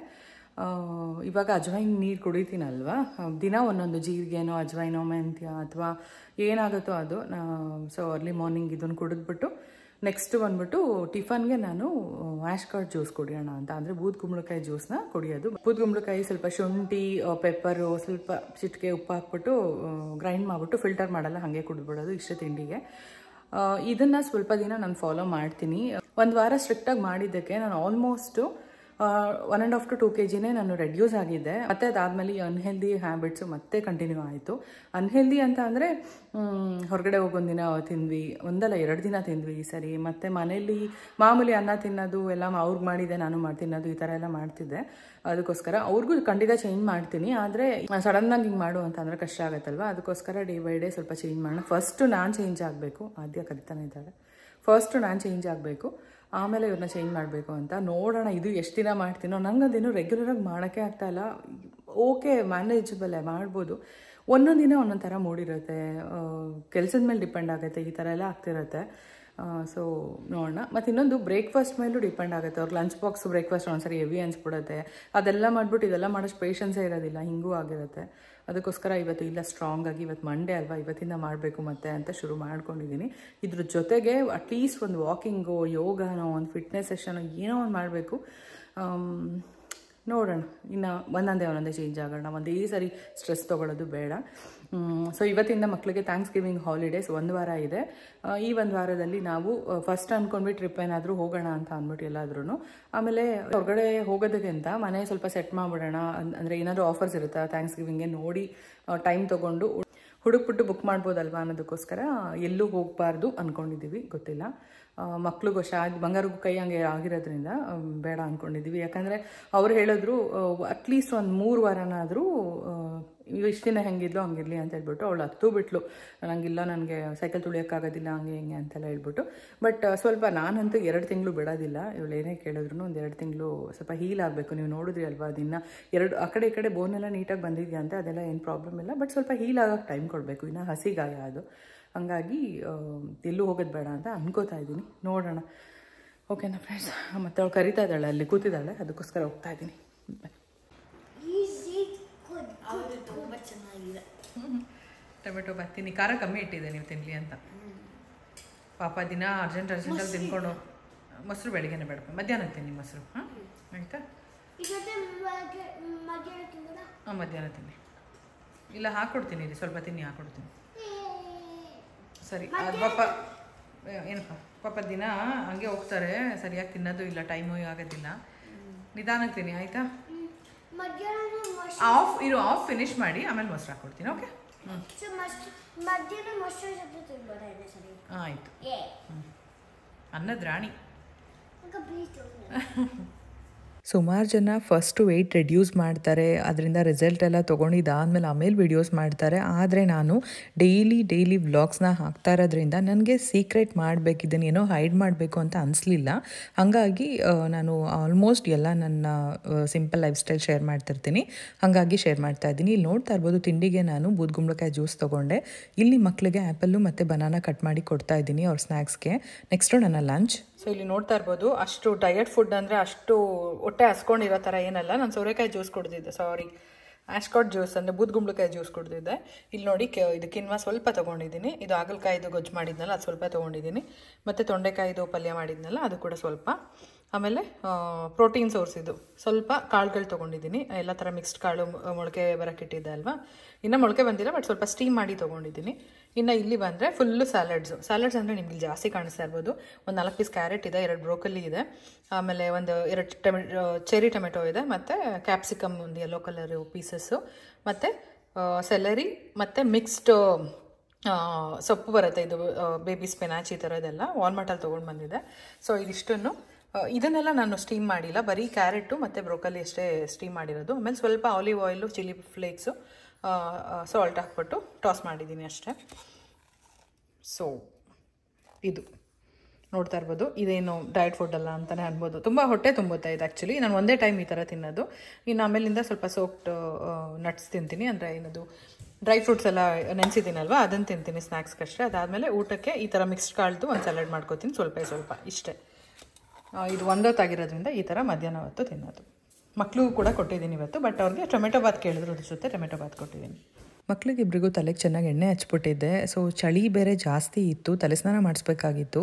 ಇವಾಗ ಅಜ್ವೈನ್ ನೀರು ಕುಡಿತೀನಲ್ವ, ದಿನ ಒಂದೊಂದು ಜೀರಿಗೆನೋ ಅಜ್ವೈನೋ ಮೆಂತ್ಯ ಅಥವಾ ಏನಾಗುತ್ತೋ ಅದು. ಸೊ ಅರ್ಲಿ ಮಾರ್ನಿಂಗ್ ಇದನ್ನು ಕುಡಿದ್ಬಿಟ್ಟು ನೆಕ್ಸ್ಟ್ ಬಂದ್ಬಿಟ್ಟು ಟಿಫನ್ಗೆ ನಾನು ಆ್ಯಶ್ ಕಾರ್ಡ್ ಜ್ಯೂಸ್ ಕುಡಿಯೋಣ ಅಂತ, ಅಂದರೆ ಬೂದ್ಕುಂಬಳಕಾಯಿ ಜ್ಯೂಸ್ನ ಕುಡಿಯೋದು. ಬೂದ್ಕುಂಬಳಕಾಯಿ ಸ್ವಲ್ಪ ಶುಂಠಿ, ಪೆಪ್ಪರು, ಸ್ವಲ್ಪ ಚಿಟಿಕೆ ಉಪ್ಪು ಹಾಕ್ಬಿಟ್ಟು ಗ್ರೈಂಡ್ ಮಾಡಿಬಿಟ್ಟು ಫಿಲ್ಟರ್ ಮಾಡಲ್ಲ, ಹಾಗೆ ಕುಡಿದ್ಬಿಡೋದು ಇಷ್ಟ ತಿಂಡಿಗೆ. ಇದನ್ನು ಸ್ವಲ್ಪ ದಿನ ನಾನು ಫಾಲೋ ಮಾಡ್ತೀನಿ. 1 ವಾರ ಸ್ಟ್ರಿಕ್ಟಾಗಿ ಮಾಡಿದ್ದಕ್ಕೆ ನಾನು ಆಲ್ಮೋಸ್ಟು 1.5 to 2 kg ನಾನು ರೆಡ್ಯೂಸ್ ಆಗಿದ್ದೆ. ಮತ್ತು ಅದಾದಮೇಲೆ ಈ ಅನ್ಹೆಲ್ದಿ ಹ್ಯಾಬಿಟ್ಸು ಮತ್ತೆ ಕಂಟಿನ್ಯೂ ಆಯಿತು. ಅನ್ಹೆಲ್ದಿ ಅಂತ ಅಂದರೆ ಹೊರಗಡೆ ಹೋಗೊಂದಿನ ತಿಂದ್ವಿ, 1-2 ದಿನ ತಿಂದ್ವಿ ಸರಿ. ಮತ್ತು ಮನೇಲಿ ಮಾಮೂಲಿ ಅನ್ನ ತಿನ್ನೋದು ಎಲ್ಲ ಅವ್ರಿಗೆ ಮಾಡಿದ್ದೆ, ನಾನು ತಿನ್ನೋದು, ಈ ಥರ ಎಲ್ಲ ಮಾಡ್ತಿದ್ದೆ. ಅದಕ್ಕೋಸ್ಕರ ಅವ್ರಿಗೂ ಖಂಡಿತ ಚೇಂಜ್ ಮಾಡ್ತೀನಿ. ಆದರೆ ಸಡನ್ನಾಗಿ ಹಿಂಗೆ ಮಾಡು ಅಂತ ಅಂದರೆ ಕಷ್ಟ ಆಗುತ್ತಲ್ವ, ಅದಕ್ಕೋಸ್ಕರ ಡೇ ಬೈ ಡೇ ಸ್ವಲ್ಪ ಚೇಂಜ್ ಮಾಡೋಣ. ಫಸ್ಟು ನಾನು ಚೇಂಜ್ ಆಗಬೇಕು, ಆದ್ಯ ಕರಿತಾನೆ ಇದ್ದಾರೆ, ಫಸ್ಟು ನಾನು ಚೇಂಜ್ ಆಗಬೇಕು, ಆಮೇಲೆ ಇವ್ರನ್ನ ಚೇಂಜ್ ಮಾಡಬೇಕು ಅಂತ ನೋಡೋಣ. ಇದು ಎಷ್ಟು ದಿನ ಮಾಡ್ತೀನೋ, ನಂಗೆ ಅದೇನು ರೆಗ್ಯುಲರಾಗಿ ಮಾಡೋಕ್ಕೆ ಆಗ್ತಾಯಿಲ್ಲ. ಓಕೆ, ಮ್ಯಾನೇಜಬಲ್ಲೇ ಮಾಡ್ಬೋದು. ಒಂದೊಂದು ದಿನ ಒಂದೊಂದು ಥರ ಮೂಡಿರುತ್ತೆ, ಕೆಲಸದ ಮೇಲೆ ಡಿಪೆಂಡ್ ಆಗುತ್ತೆ, ಈ ಥರ ಎಲ್ಲ ಆಗ್ತಿರುತ್ತೆ. ಸೊ ನೋಡೋಣ. ಮತ್ತು ಇನ್ನೊಂದು ಬ್ರೇಕ್ಫಾಸ್ಟ್ ಮೇಲೂ ಡಿಪೆಂಡ್ ಆಗುತ್ತೆ. ಅವ್ರಿಗೆ ಲಂಚ್ ಬಾಕ್ಸ್ ಬ್ರೇಕ್ಫಾಸ್ಟ್ ಒಂದ್ಸರಿ ಹೆವಿ ಅನ್ಸ್ಬಿಡುತ್ತೆ, ಅದೆಲ್ಲ ಮಾಡಿಬಿಟ್ಟು ಇದೆಲ್ಲ ಮಾಡೋಷ್ಟು ಪೇಷನ್ಸೇ ಇರೋದಿಲ್ಲ, ಹಿಂಗೂ ಆಗಿರುತ್ತೆ. ಅದಕ್ಕೋಸ್ಕರ ಇವತ್ತು ಇಲ್ಲ, ಸ್ಟ್ರಾಂಗಾಗಿ ಇವತ್ತು ಮಂಡೇ ಅಲ್ವಾ, ಇವತ್ತಿಂದ ಮಾಡಬೇಕು ಮತ್ತೆ ಅಂತ ಶುರು ಮಾಡ್ಕೊಂಡಿದ್ದೀನಿ. ಇದ್ರ ಜೊತೆಗೆ ಅಟ್ಲೀಸ್ಟ್ ಒಂದು ವಾಕಿಂಗು, ಯೋಗನೋ, ಒಂದು ಫಿಟ್ನೆಸ್ ಸೆಷನೋ ಏನೋ ಒಂದು ಮಾಡಬೇಕು. ನೋಡೋಣ, ಇನ್ನು ಒಂದೊಂದೇ ಚೇಂಜ್ ಆಗೋಣ, ಒಂದೇ ಸರಿ ಸ್ಟ್ರೆಸ್ ತೊಗೊಳ್ಳೋದು ಬೇಡ. ಸೊ ಇವತ್ತಿಂದ ಮಕ್ಕಳಿಗೆ ಥ್ಯಾಂಕ್ಸ್ ಗಿವಿಂಗ್ ಹಾಲಿಡೇಸ್ 1 ವಾರ ಇದೆ. ಈ 1 ವಾರದಲ್ಲಿ ನಾವು ಫಸ್ಟ್ ಅಂದ್ಕೊಂಡ್ಬಿಟ್ಟು ಟ್ರಿಪ್ ಏನಾದರೂ ಹೋಗೋಣ ಅಂತ ಅಂದ್ಬಿಟ್ಟು ಎಲ್ಲಾದ್ರೂ. ಆಮೇಲೆ ಹೊರಗಡೆ ಹೋಗೋದಕ್ಕಿಂತ ಮನೆ ಸ್ವಲ್ಪ ಸೆಟ್ ಮಾಡಿಬಿಡೋಣ, ಅಂದರೆ ಏನಾದರೂ ಆಫರ್ಸ್ ಇರುತ್ತಾ ಥ್ಯಾಂಕ್ಸ್ ಗಿವಿಂಗ್ಗೆ ನೋಡಿ ಟೈಮ್ ತೊಗೊಂಡು ಹುಡುಕ್ಬಿಟ್ಟು ಬುಕ್ ಮಾಡ್ಬೋದಲ್ವಾ ಅನ್ನೋದಕ್ಕೋಸ್ಕರ ಎಲ್ಲೂ ಹೋಗಬಾರ್ದು ಅಂದ್ಕೊಂಡಿದ್ದೀವಿ. ಗೊತ್ತಿಲ್ಲ, ಮಕ್ಳಿಗೂ ಬಂಗಾರಗೂ ಕೈ ಹಂಗೆ ಆಗಿರೋದ್ರಿಂದ ಬೇಡ ಅಂದ್ಕೊಂಡಿದ್ದೀವಿ. ಯಾಕಂದರೆ ಅವ್ರು ಹೇಳಿದ್ರು ಅಟ್ಲೀಸ್ಟ್ ಒಂದು 3 ವಾರನಾದರೂ ಇಷ್ಟು ದಿನ ಹೆಂಗಿದ್ಲು ಹಂಗಿರಲಿ ಅಂತ ಹೇಳ್ಬಿಟ್ಟು. ಅವಳು ಹತ್ತು ಬಿಟ್ಲು, ನನಗಿಲ್ಲ, ನನಗೆ ಸೈಕಲ್ ತುಳಿಯೋಕ್ಕಾಗೋದಿಲ್ಲ, ಹಂಗೆ ಹಿಂಗೆ ಅಂತೆಲ್ಲ ಹೇಳ್ಬಿಟ್ಟು. ಬಟ್ ಸ್ವಲ್ಪ ನಾನಂತೂ 2 ತಿಂಗಳು ಬಿಡೋದಿಲ್ಲ. ಇವಳು ಏನೇ ಕೇಳಿದ್ರು ಒಂದು 2 ತಿಂಗಳು ಸ್ವಲ್ಪ ಹೀಲ್ ಆಗಬೇಕು. ನೀವು ನೋಡಿದ್ರಿ ಅಲ್ವಾ, ಅದನ್ನು 2 ಆ ಕಡೆ ಈ ಕಡೆ ಬೋನೆಲ್ಲ ನೀಟಾಗಿ ಬಂದಿದೆಯಾ ಅಂತ, ಅದೆಲ್ಲ ಏನು ಪ್ರಾಬ್ಲಮ್ ಇಲ್ಲ. ಬಟ್ ಸ್ವಲ್ಪ ಹೀಲ್ ಆಗೋಕ್ಕೆ ಟೈಮ್ ಕೊಡಬೇಕು, ಇನ್ನು ಹಸಿ ಗಾಯ ಅದು. ಹಂಗಾಗಿ ಎಲ್ಲೂ ಹೋಗೋದು ಬೇಡ ಅಂತ ಅನ್ಕೋತಾ ಇದ್ದೀನಿ. ನೋಡೋಣ. ಓಕೆನಾ ಫ್ರೆಂಡ್ಸ್? ಮತ್ತೆ ಅವಳು ಕರಿತಾ ಇದ್ದಾಳೆ, ಅಲ್ಲಿ ಕೂತಿದ್ದಾಳೆ, ಅದಕ್ಕೋಸ್ಕರ ಹೋಗ್ತಾ ಇದ್ದೀನಿ. ತುಂಬ ಚೆನ್ನಾಗಿದೆ. ಟೊಮೆಟೊ ಬರ್ತೀನಿ, ಖಾರ ಕಮ್ಮಿ ಇಟ್ಟಿದೆ ನೀವು ತಿನ್ನಲಿ ಅಂತ. ಪಾಪ ದಿನ ಅರ್ಜೆಂಟಲ್ಲಿ ತಿನ್ಕೊಂಡು ಮೊಸರು ಬೆಳಿಗ್ಗೆನೆ ಬೇಡ, ಮಧ್ಯಾಹ್ನ ತಿನ್ನಿ ಮೊಸರು. ಹಾಂ ಆಯಿತಾ? ಹಾಂ ಮಧ್ಯಾಹ್ನ ತಿನ್ನಿ, ಇಲ್ಲ ಹಾಕ್ಕೊಡ್ತೀನಿ ರೀ, ಸ್ವಲ್ಪ ತಿನ್ನಿ, ಹಾಕ್ಕೊಡ್ತೀನಿ. ಸರಿ. ಅದು ಪಾಪ ಏನಪ್ಪ, ಪಾಪ ದಿನ ಹಂಗೆ ಹೋಗ್ತಾರೆ, ಸರಿಯಾಗಿ ತಿನ್ನೋದು ಇಲ್ಲ, ಟೈಮು ಆಗೋದಿಲ್ಲ. ನಿಧಾನಕ್ಕೆ ತಿನ್ನಿ ಆಯಿತಾ? ಆಫ್ ಫಿನಿಶ್ ಮಾಡಿ ಆಮೇಲೆ ಮೊಸರು ಹಾಕ್ಕೊಡ್ತೀನಿ. ಓಕೆ ಸೊ ಮಧ್ಯಾಹ್ನ ಮೊಸರು ಜೊತೆ ತಿನ್ಬೋದಾಗಿದೆ ಸರಿ ಆಯಿತು. ಅನ್ನದ ರಾಣಿ. ಸುಮಾರು ಜನ ಫಸ್ಟು ವೆಯ್ಟ್ ರೆಡ್ಯೂಸ್ ಮಾಡ್ತಾರೆ, ಅದರಿಂದ ರಿಸಲ್ಟ್ ಎಲ್ಲ ತೊಗೊಂಡಿದ್ದಾದಮೇಲೆ ಆಮೇಲೆ ವೀಡಿಯೋಸ್ ಮಾಡ್ತಾರೆ. ಆದರೆ ನಾನು ಡೈಲಿ ವ್ಲಾಗ್ಸ್ನ ಹಾಕ್ತಾ ಇರೋದ್ರಿಂದ ನನಗೆ ಸೀಕ್ರೆಟ್ ಮಾಡಬೇಕಿದ್ದೀನಿ, ಏನೋ ಹೈಡ್ ಮಾಡಬೇಕು ಅಂತ ಅನಿಸ್ಲಿಲ್ಲ. ಹಾಗಾಗಿ ನಾನು ಆಲ್ಮೋಸ್ಟ್ ಎಲ್ಲ ನನ್ನ ಸಿಂಪಲ್ ಲೈಫ್ ಸ್ಟೈಲ್ ಶೇರ್ ಮಾಡ್ತಿರ್ತೀನಿ, ಹಾಗಾಗಿ ಶೇರ್ ಮಾಡ್ತಾ ಇದ್ದೀನಿ. ಇಲ್ಲಿ ನೋಡ್ತಾ ಇರ್ಬೋದು, ತಿಂಡಿಗೆ ನಾನು ಬೂದ್ಗುಂಬಳಕಾಯಿ ಜ್ಯೂಸ್ ತೊಗೊಂಡೆ. ಇಲ್ಲಿ ಮಕ್ಕಳಿಗೆ ಆ್ಯಪಲ್ಲು ಮತ್ತು ಬನಾನಾ ಕಟ್ ಮಾಡಿ ಕೊಡ್ತಾ ಇದ್ದೀನಿ ಅವ್ರ ಸ್ನ್ಯಾಕ್ಸ್ಗೆ. ನೆಕ್ಸ್ಟು ನನ್ನ ಲಂಚ್. ಸೊ ಇಲ್ಲಿ ನೋಡ್ತಾ ಇರ್ಬೋದು, ಅಷ್ಟು ಡಯಟ್ ಫುಡ್ ಅಂದರೆ ಅಷ್ಟು ಹೊಟ್ಟೆ ಹಸ್ಕೊಂಡಿರೋ ಥರ ಏನಲ್ಲ. ನಾನು ಸೋರೆಕಾಯಿ ಜ್ಯೂಸ್ ಕುಡಿದಿದ್ದೆ, ಆಶ್ಕಾಟ್ ಜ್ಯೂಸ್ ಅಂದರೆ ಬೂದ್ಗುಂಬಳಕಾಯಿ ಜ್ಯೂಸ್ ಕುಡಿದಿದ್ದೆ. ಇಲ್ಲಿ ನೋಡಿ ಇದು ಕಿನ್ವಾ ಸ್ವಲ್ಪ ತೊಗೊಂಡಿದ್ದೀನಿ, ಇದು ಹಾಗಲಕಾಯಿದು ಗೊಜ್ಜು ಮಾಡಿದ್ನಲ್ಲ ಅದು ಸ್ವಲ್ಪ ತೊಗೊಂಡಿದ್ದೀನಿ, ಮತ್ತು ತೊಂಡೆಕಾಯಿದು ಪಲ್ಯ ಮಾಡಿದ್ನಲ್ಲ ಅದು ಕೂಡ ಸ್ವಲ್ಪ. ಆಮೇಲೆ ಪ್ರೋಟೀನ್ ಸೋರ್ಸ್ ಇದು ಸ್ವಲ್ಪ ಕಾಳುಗಳು ತೊಗೊಂಡಿದ್ದೀನಿ, ಎಲ್ಲ ಥರ ಮಿಕ್ಸ್ಡ್ ಕಾಳು ಮೊಳಕೆ ಬರೋಕ್ಕೆ ಇಟ್ಟಿದ್ದೆ ಅಲ್ವಾ. ಇನ್ನೂ ಮೊಳಕೆ ಬಂದಿಲ್ಲ, ಬಟ್ ಸ್ವಲ್ಪ ಸ್ಟೀಮ್ ಮಾಡಿ ತೊಗೊಂಡಿದ್ದೀನಿ. ಇನ್ನು ಇಲ್ಲಿ ಬಂದರೆ ಫುಲ್ಲು ಸ್ಯಾಲಡ್ಸ್ ಅಂದರೆ ನಿಮ್ಗೆ ಇಲ್ಲಿ ಜಾಸ್ತಿ ಕಾಣಿಸ್ತಾ ಇರ್ಬೋದು. ಒಂದು 4 ಪೀಸ್ ಕ್ಯಾರೆಟ್ ಇದೆ, 2 ಬ್ರೋಕಲಿ ಇದೆ, ಆಮೇಲೆ ಒಂದು 2 ಚೆರಿ ಟೊಮೆಟೊ ಇದೆ, ಮತ್ತು ಕ್ಯಾಪ್ಸಿಕಮ್ ಒಂದು ಯೆಲ್ಲೋ ಕಲರ್ ಪೀಸಸ್ಸು, ಮತ್ತು ಸೆಲರಿ, ಮತ್ತು ಮಿಕ್ಸ್ಡ್ ಸೊಪ್ಪು ಬರುತ್ತೆ, ಇದು ಬೇಬಿ ಸ್ಪಿನಾಚ್ ಈ ಥರದ್ದೆಲ್ಲ ವಾಲ್ಮಾರ್ಟಲ್ಲಿ ತೊಗೊಂಡು ಬಂದಿದೆ. ಸೊ ಇದಿಷ್ಟನ್ನು ಇದನ್ನೆಲ್ಲ ನಾನು ಸ್ಟೀಮ್ ಮಾಡಿಲ್ಲ, ಬರೀ ಕ್ಯಾರೆಟು ಮತ್ತು ಬ್ರೋಕಲಿ ಅಷ್ಟೇ ಸ್ಟೀಮ್ ಮಾಡಿರೋದು. ಆಮೇಲೆ ಸ್ವಲ್ಪ olive oil, chilli flakes, salt ಹಾಕ್ಬಿಟ್ಟು ಟಾಸ್ ಮಾಡಿದ್ದೀನಿ ಅಷ್ಟೇ. ಸೊ ಇದು ನೋಡ್ತಾ ಇರ್ಬೋದು, ಇದೇನು ಡಯಟ್ ಫುಡ್ ಅಲ್ಲ ಅಂತಲೇ ಅನ್ಬೋದು. ತುಂಬ ಹೊಟ್ಟೆ ತುಂಬುತ್ತೆ ಇದು ಆ್ಯಕ್ಚುಲಿ. ನಾನು ಒಂದೇ ಟೈಮ್ ಈ ಥರ ತಿನ್ನೋದು. ಇನ್ನು ಆಮೇಲಿಂದ ಸ್ವಲ್ಪ ಸೋಕ್ಡ್ ನಟ್ಸ್ ತಿಂತೀನಿ, ಅಂದರೆ ಏನದು ಡ್ರೈ ಫ್ರೂಟ್ಸ್ ಎಲ್ಲ ನೆನೆಸಿದ್ದೀನಲ್ವ ಅದನ್ನು ತಿಂತೀನಿ ಸ್ನ್ಯಾಕ್ಸ್ಗಷ್ಟೇ. ಅದಾದಮೇಲೆ ಊಟಕ್ಕೆ ಈ ಥರ ಮಿಕ್ಸ್ಡ್ ಕಾಳ್ದು ಒಂದು ಸಲಾಡ್ ಮಾಡ್ಕೋತೀನಿ, ಸ್ವಲ್ಪ ಇಷ್ಟೇ. ಇದು ಒಂದೊತ್ತಾಗಿರೋದ್ರಿಂದ ಈ ಥರ ಮಧ್ಯಾಹ್ನ ಹೊತ್ತು ತಿನ್ನೋದು. ಮಕ್ಕಳಿಗೂ ಕೂಡ ಕೊಟ್ಟಿದ್ದೀನಿ ಇವತ್ತು, ಬಟ್ ಅವ್ರಿಗೆ ಟೊಮೆಟೊ ಬಾತ್ ಕೇಳಿದ್ರು, ಅದ್ರ ಜೊತೆ ಟೊಮೆಟೊ ಬಾತ್ ಕೊಟ್ಟಿದ್ದೀನಿ. ಮಕ್ಕಳಿಗೆ ಇಬ್ಬರಿಗೂ ತಲೆಗೆ ಚೆನ್ನಾಗಿ ಎಣ್ಣೆ ಹಚ್ಬಿಟ್ಟಿದ್ದೆ. ಸೊ ಚಳಿ ಬೇರೆ ಜಾಸ್ತಿ ಇತ್ತು, ತಲೆ ಸ್ನಾನ ಮಾಡಿಸ್ಬೇಕಾಗಿತ್ತು.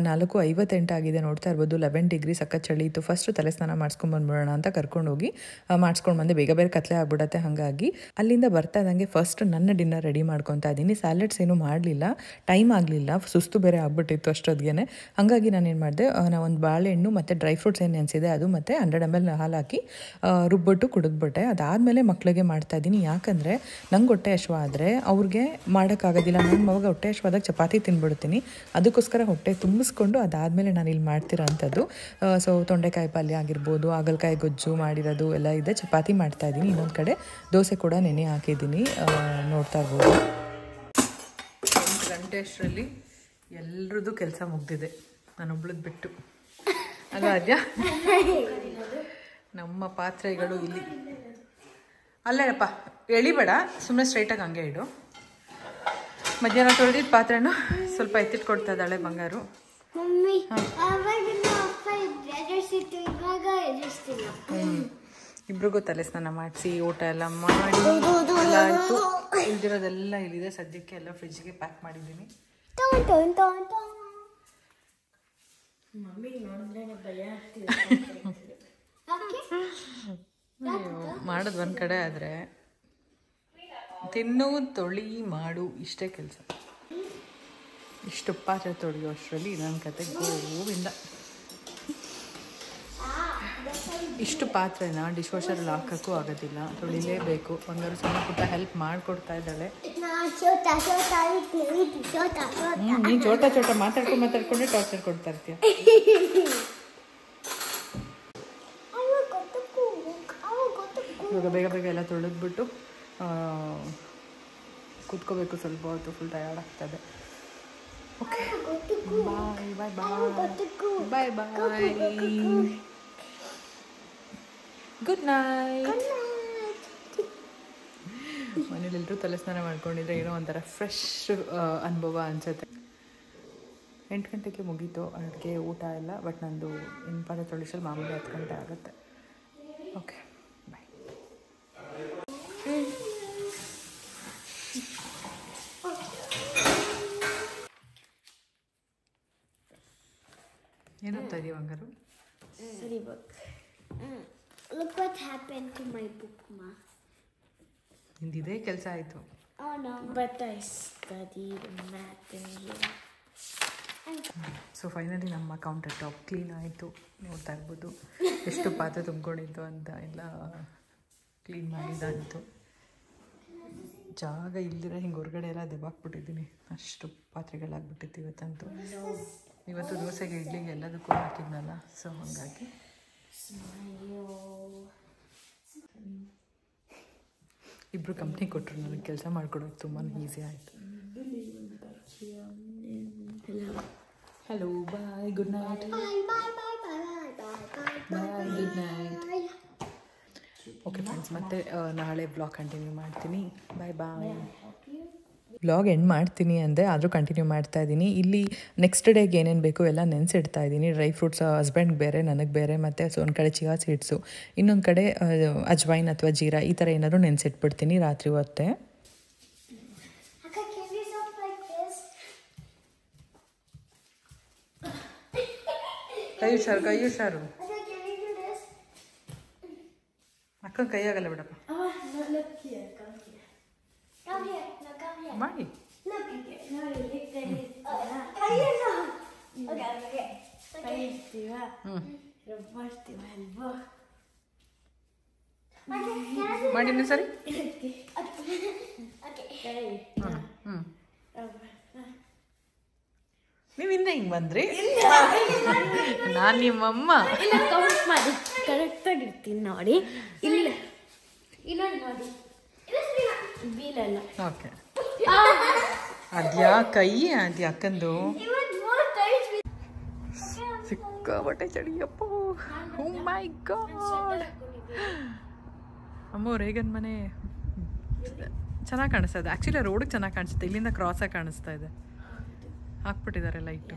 4:58 ಆಗಿದೆ, ನೋಡ್ತಾ ಇರ್ಬೋದು. 11 ಡಿಗ್ರಿ ಸಖತ್ ಚಳಿ ಇತ್ತು. ಫಸ್ಟು ತಲೆ ಸ್ನಾನ ಮಾಡಿಸ್ಕೊಂಡ್ಬಂದ್ಬಿಡೋಣ ಅಂತ ಕರ್ಕೊಂಡೋಗಿ ಮಾಡಿಸ್ಕೊಂಡು ಬಂದೆ. ಬೇಗ ಕತ್ಲೆ ಆಗ್ಬಿಡತ್ತೆ. ಹಾಗಾಗಿ ಅಲ್ಲಿಂದ ಬರ್ತಾ ಇದ್ದಂಗೆ ಫಸ್ಟ್ ನನ್ನ ಡಿನ್ನರ್ ರೆಡಿ ಮಾಡ್ಕೊತಾ ಇದ್ದೀನಿ. ಸ್ಯಾಲಡ್ಸ್ ಏನೂ ಮಾಡಲಿಲ್ಲ, ಟೈಮ್ ಆಗಲಿಲ್ಲ, ಸುಸ್ತು ಬೇರೆ ಆಗ್ಬಿಟ್ಟಿತ್ತು ಅಷ್ಟೊತ್ತಿಗೆ. ಹಾಗಾಗಿ ನಾನೇನು ಮಾಡಿದೆ, ನಾನು ಒಂದು ಬಾಳೆಹಣ್ಣು ಮತ್ತು ಡ್ರೈ ಫ್ರೂಟ್ಸ್ ಏನು ನೆನೆಸಿದೆ ಅದು, ಮತ್ತು 100 ml ಹಾಲು ಹಾಕಿ ರುಬ್ಬಿಟ್ಟು ಕುಡಿದ್ಬಿಟ್ಟೆ. ಅದಾದಮೇಲೆ ಮಕ್ಕಳಿಗೆ ಮಾಡ್ತಾಯಿದ್ದೀನಿ, ಯಾಕಂದರೆ ನಂಗೆ ಹೊಟ್ಟೆ ಹಶ್ವಾದರೆ ಅವ್ರಿಗೆ ಮಾಡೋಕ್ಕಾಗೋದಿಲ್ಲ. ನನ್ನ ಮಗ ಹೊಟ್ಟೆ ಹಶ್ವಾದಾಗ ಚಪಾತಿ ತಿಂದ್ಬಿಡ್ತೀನಿ, ಅದಕ್ಕೋಸ್ಕರ ಹೊಟ್ಟೆ ತುಂಬಿಸ್ಕೊಂಡು ಅದಾದಮೇಲೆ ನಾನು ಇಲ್ಲಿ ಮಾಡ್ತಿರೋ ಅಂಥದ್ದು. ಸೊ ತೊಂಡೆಕಾಯಿ ಪಲ್ಯ ಆಗಿರ್ಬೋದು, ಹಾಗಲಕಾಯಿ ಗೊಜ್ಜು ಮಾಡಿರೋದು ಎಲ್ಲ ಇದೆ, ಚಪಾತಿ ಮಾಡ್ತಾಯಿದ್ದೀನಿ. ಇನ್ನೊಂದು ಕಡೆ ದೋಸೆ ಕೂಡ ನೆನೆ ಹಾಕಿದ್ದೀನಿ, ನೋಡ್ತಾ ಇರ್ಬೋದು. 8 ಗಂಟೆ ಅಷ್ಟರಲ್ಲಿ ಎಲ್ರದ್ದು ಕೆಲಸ ಮುಗ್ದಿದೆ, ನಾನೊಬ್ಳದ್ದು ಬಿಟ್ಟು ಅಲ್ವಾ ಅದ್ಯಾ? ನಮ್ಮ ಪಾತ್ರೆಗಳು ಇಲ್ಲಿ ಅಲ್ಲೇನಪ್ಪ, ಎಳಿಬೇಡ, ಸುಮ್ಮನೆ ಸ್ಟ್ರೈಟಾಗಿ ಹಂಗೆ ಇಡು. ಮಧ್ಯಾಹ್ನ ತೊಳೆದಿದ್ದ ಪಾತ್ರೆನೂ ಸ್ವಲ್ಪ ಎತ್ತಿಟ್ಕೊಡ್ತಾ ಇದ್ದಾಳೆ ಬಂಗಾರು. ಇಬ್ರಿಗೂ ತಲೆ ಸ್ನಾನ ಮಾಡಿಸಿ ಊಟ ಎಲ್ಲ ಮಾಡಿ ಎಲ್ಲ ಆಯಿತು. ಇಲ್ದಿರೋದೆಲ್ಲ ಇಲ್ಲಿದೆ ಸದ್ಯಕ್ಕೆ, ಎಲ್ಲ ಫ್ರಿಜ್ಗೆ ಪ್ಯಾಕ್ ಮಾಡಿದ್ದೀನಿ. ಮಾಡೋದು ಒಂದು ಕಡೆ ಆದರೆ ತಿನ್ನು ತೊಳಿ ಮಾಡು ಇಷ್ಟೇ ಕೆಲಸ. ಇಷ್ಟು ಪಾತ್ರೆ ತೊಳೆಯೋ ಅಷ್ಟರಲ್ಲಿ ನನ್ನ ಕತೆ ಗೋವಿಂದ. ಇಷ್ಟು ಪಾತ್ರೆನ ಡಿಶ್ ವಾಷರಲ್ಲಿ ಹಾಕೋಕ್ಕೂ ಆಗೋದಿಲ್ಲ, ತೊಳಿಲೇಬೇಕು. ಬಂಗಾರು ಸಣ್ಣ ಪುಟ್ಟ ಹೆಲ್ಪ್ ಮಾಡಿಕೊಡ್ತಾ ಇದ್ದಾಳೆ. ನೀನು ಚೋಟ ಮಾತಾಡ್ಕೊಂಡೆ ಟಾರ್ಚರ್ ಕೊಡ್ತಾ ಇರ್ತೀಯ. ಇವಾಗ ಬೇಗ ಎಲ್ಲ ತೊಳೆದ್ಬಿಟ್ಟು ಕೂತ್ಕೋಬೇಕು ಸ್ವಲ್ಪ ಹೊತ್ತು, ಫುಲ್ ಟಯರ್ಡ್ ಆಗ್ತದೆ. Okay, bye good night. ಮನೇಲೆಲ್ಲರೂ ತಲೆ ಸ್ನಾನ ಮಾಡ್ಕೊಂಡಿದ್ರೆ ಏನೋ ಒಂಥರ ಫ್ರೆಶ್ ಅನುಭವ ಅನಿಸುತ್ತೆ. 8 ಗಂಟೆಗೆ ಮುಗೀತು ಅಡುಗೆ ಊಟ ಎಲ್ಲ, ಬಟ್ ನಂದು ಪಾತ್ರೆ ತೊಳಿಸಲು ಮಾಮೂಲಿ 10 ಗಂಟೆ ಆಗುತ್ತೆ. Okay bye. ಏನಂತ ಇದೀಯ ಬಂಗಾರು? Study book. Look what happened to my book, Ma. ನಿಂದಿದೇ ಕೆಲಸ ಆಯಿತು. Oh no, but I studied math in here. So finally ನಮ್ಮ ಕೌಂಟರ್ ಟಾಪ್ ಕ್ಲೀನ್ ಆಯಿತು. ನೋಡ್ತಾ ಇರ್ಬೋದು ಎಷ್ಟು ಪಾತ್ರೆ ತುಂಬ್ಕೊಂಡಿತ್ತು ಅಂತ ಎಲ್ಲ ಕ್ಲೀನ್ ಮಾಡಿದ್ದಾಯಿತು. ಜಾಗ ಇಲ್ಲಿರ ಹಿಂಗೆ ಹೊರಗಡೆ ಎಲ್ಲ ದೆಬ್ಬಾಕ್ಬಿಟ್ಟಿದ್ದೀನಿ, ಅಷ್ಟು ಪಾತ್ರೆಗಳಾಗ್ಬಿಟ್ಟಿತ್ತು ಇವತ್ತಂತೂ. ಇವತ್ತು ದೋಸೆಗೆ ಇಡ್ಲಿಗೆ ಎಲ್ಲದಕ್ಕೂ ಹಾಕಿದ್ನಲ್ಲ, ಸೊ ಹಾಗಾಗಿ ಇಬ್ಬರು ಕಂಪ್ನಿ ಕೊಟ್ಟರು, ನನಗೆ ಕೆಲಸ ಮಾಡ್ಕೊಡೋಕೆ ತುಂಬಾ ಈಸಿ ಆಯಿತು. ಹಲೋ, ಬಾಯ್, ಗುಡ್ ನೈಟ್. ಬಾಯ್, ಗುಡ್ ನೈಟ್. ಓಕೆ ಫ್ರೆಂಡ್ಸ್, ಮತ್ತೆ ನಾಳೆ ಬ್ಲಾಗ್ ಕಂಟಿನ್ಯೂ ಮಾಡ್ತೀನಿ. ಬಾಯ್ ಬಾಯ್. ಬ್ಲಾಗ್ ಎಂಡ್ ಮಾಡ್ತೀನಿ ಅಂದೆ, ಆದರೂ ಕಂಟಿನ್ಯೂ ಮಾಡ್ತಾ ಇದ್ದೀನಿ. ಇಲ್ಲಿ ನೆಕ್ಸ್ಟ್ ಡೇಗೆ ಏನೇನು ಬೇಕು ಎಲ್ಲ ನೆನೆಸಿಡ್ತಾ ಇದ್ದೀನಿ. ಡ್ರೈ ಫ್ರೂಟ್ಸ್ ಹಸ್ಬೆಂಡ್ಗೆ ಬೇರೆ, ನನಗೆ ಬೇರೆ, ಮತ್ತು ಒಂದು ಕಡೆ ಚಿಯಾ ಸೀಡ್ಸು, ಇನ್ನೊಂದು ಕಡೆ ಅಜ್ವೈನ್ ಅಥವಾ ಜೀರಾ, ಈ ಥರ ಏನಾದರೂ ನೆನೆಸಿಟ್ಬಿಡ್ತೀನಿ ರಾತ್ರಿ ಹೊತ್ತೆ. ಕೈ ಹುಷಾರು. ಅಕ್ಕ ಕೈಯಾಗಲ್ಲ ಬಿಡಪ್ಪ, ಮಾಡಿ. ಮಾಡಿ ಸರಿ. ನೀವಿಂದ ಹಿಂಗೆ ಬಂದ್ರಿ, ನಾನು ನಿಮ್ಮಮ್ಮ. ಕೌಂಟ್ ಮಾಡಿ ಕರೆಕ್ಟಾಗಿ ಇರ್ತೀನಿ ನೋಡಿ. ಇಲ್ಲ ಇನ್ನೊಂದು ನೋಡಿ, ಬೀಳಲ್ಲ. ಓಕೆ, ಅದ್ಯಾ ಕೈ ಅದ್ಯಾ ಅಕ್ಕಂದು ಸಿಕ್ಕಾಬಟ್ಟೆ ಚಳಿಯಪ್ಪ. ಓ ಮೈ ಗಾಡ್. ಅಮ್ಮ ರೇಗನ್ ಮನೆ ಚೆನ್ನಾಗಿ ಕಾಣಿಸ್ತಾ ಇದೆ. ಆ್ಯಕ್ಚುಲಿ ರೋಡಿಗೆ ಚೆನ್ನಾಗಿ ಕಾಣಿಸುತ್ತೆ, ಇಲ್ಲಿಂದ ಕ್ರಾಸಾಗಿ ಕಾಣಿಸ್ತಾ ಇದೆ. ಹಾಕ್ಬಿಟ್ಟಿದ್ದಾರೆ ಲೈಟು.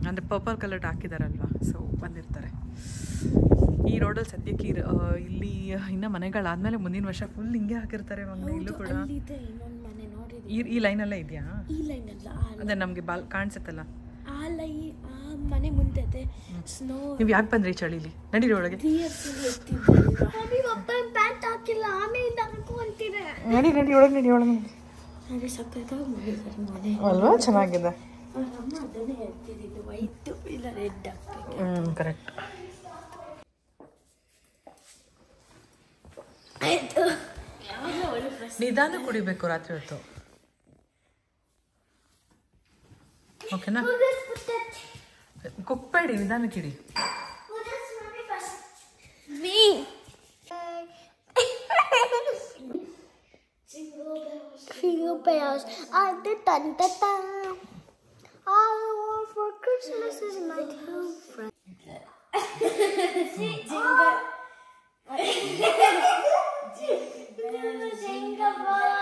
ಅಂದರೆ ಪರ್ಪಲ್ ಕಲರ್ ಹಾಕಿದಾರಲ್ವಾ, ಸೊ ಬಂದಿರ್ತಾರೆ. ಈ ರೋಡಲ್ಲಿ ಸದ್ಯಕ್ಕೆ ಇಲ್ಲಿ ಇನ್ನು ಮನೆಗಳಾದ್ಮೇಲೆ ಮುಂದಿನ ವರ್ಷ ಫುಲ್ ಹಿಂಗೆ ಹಾಕಿರ್ತಾರೆ. ಮನೆ ಇಲ್ಲೂ ಕೂಡ ಈ ಲೈನಲ್ಲೇ ಇದೆಯಾ? ಅದೇ ನಮಗೆ ಕಾಣಿಸುತ್ತಲ್ಲ ಮನೆ ಮುಂದೆ ಸ್ನೋ. ನೀವು ಯಾಕೆ ಬಂದ್ರಿ ಚಳಿಲಿ? ನಡೀರಿ ಒಳಗೆ. ನಡಿ ಒಳಗೆ ಅಲ್ವಾ, ಚೆನ್ನಾಗಿದೆ. ಕರೆಕ್ಟ್. ನಿಧಾನ ಕುಡಿಬೇಕು ರಾತ್ರಿ ಹೊತ್ತು, ಓಕೆನಾ? ಕುಕ್ಬೇಡಿ, ನಿಧಾನಕ್ಕಿಡಿ. Jingle bells, I did dun dun dun. All I want for Christmas is my two friends. Jingle, jingle bell,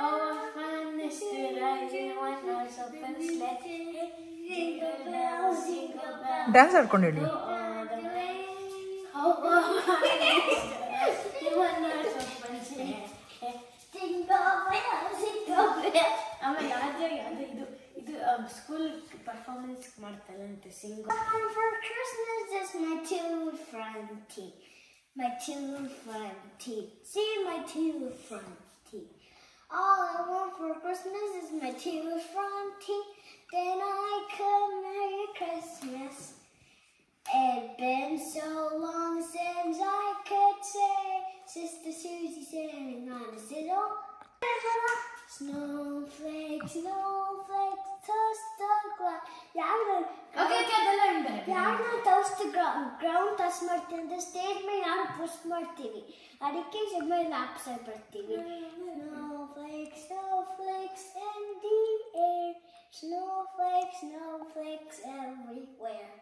our fun is to ride in one horse open sled. Jingle bells, jingle bells. Dance ಆಡ್ಕೊಂಡು ಹೇಳಿ. ಆಮೇಲೆ ಅದು ಇದು school performance ಮಾಡ್ತಾರಂತೆ Singh. For Christmas is my two front teeth. My two front teeth. See my two front teeth. All I want for Christmas is my two front teeth. Then I could Merry Christmas. It's been so long since I could say Sister Susie singing on the sizzle. Snowflakes, snowflakes, toast the ground. ಯಾರನ್ನ toast the ground touch ಮಾಡ್ತೀವಿ ಅಂದ್ರೆ stage ಮೇಲೆ ಯಾರು push ಮಾಡ್ತೀವಿ, ಅದಕ್ಕೆ ಮೇಲೆ lapse ಆಗಿ ಬರ್ತೀವಿ. Snowflakes, snowflakes in the air, snowflakes, snowflakes everywhere.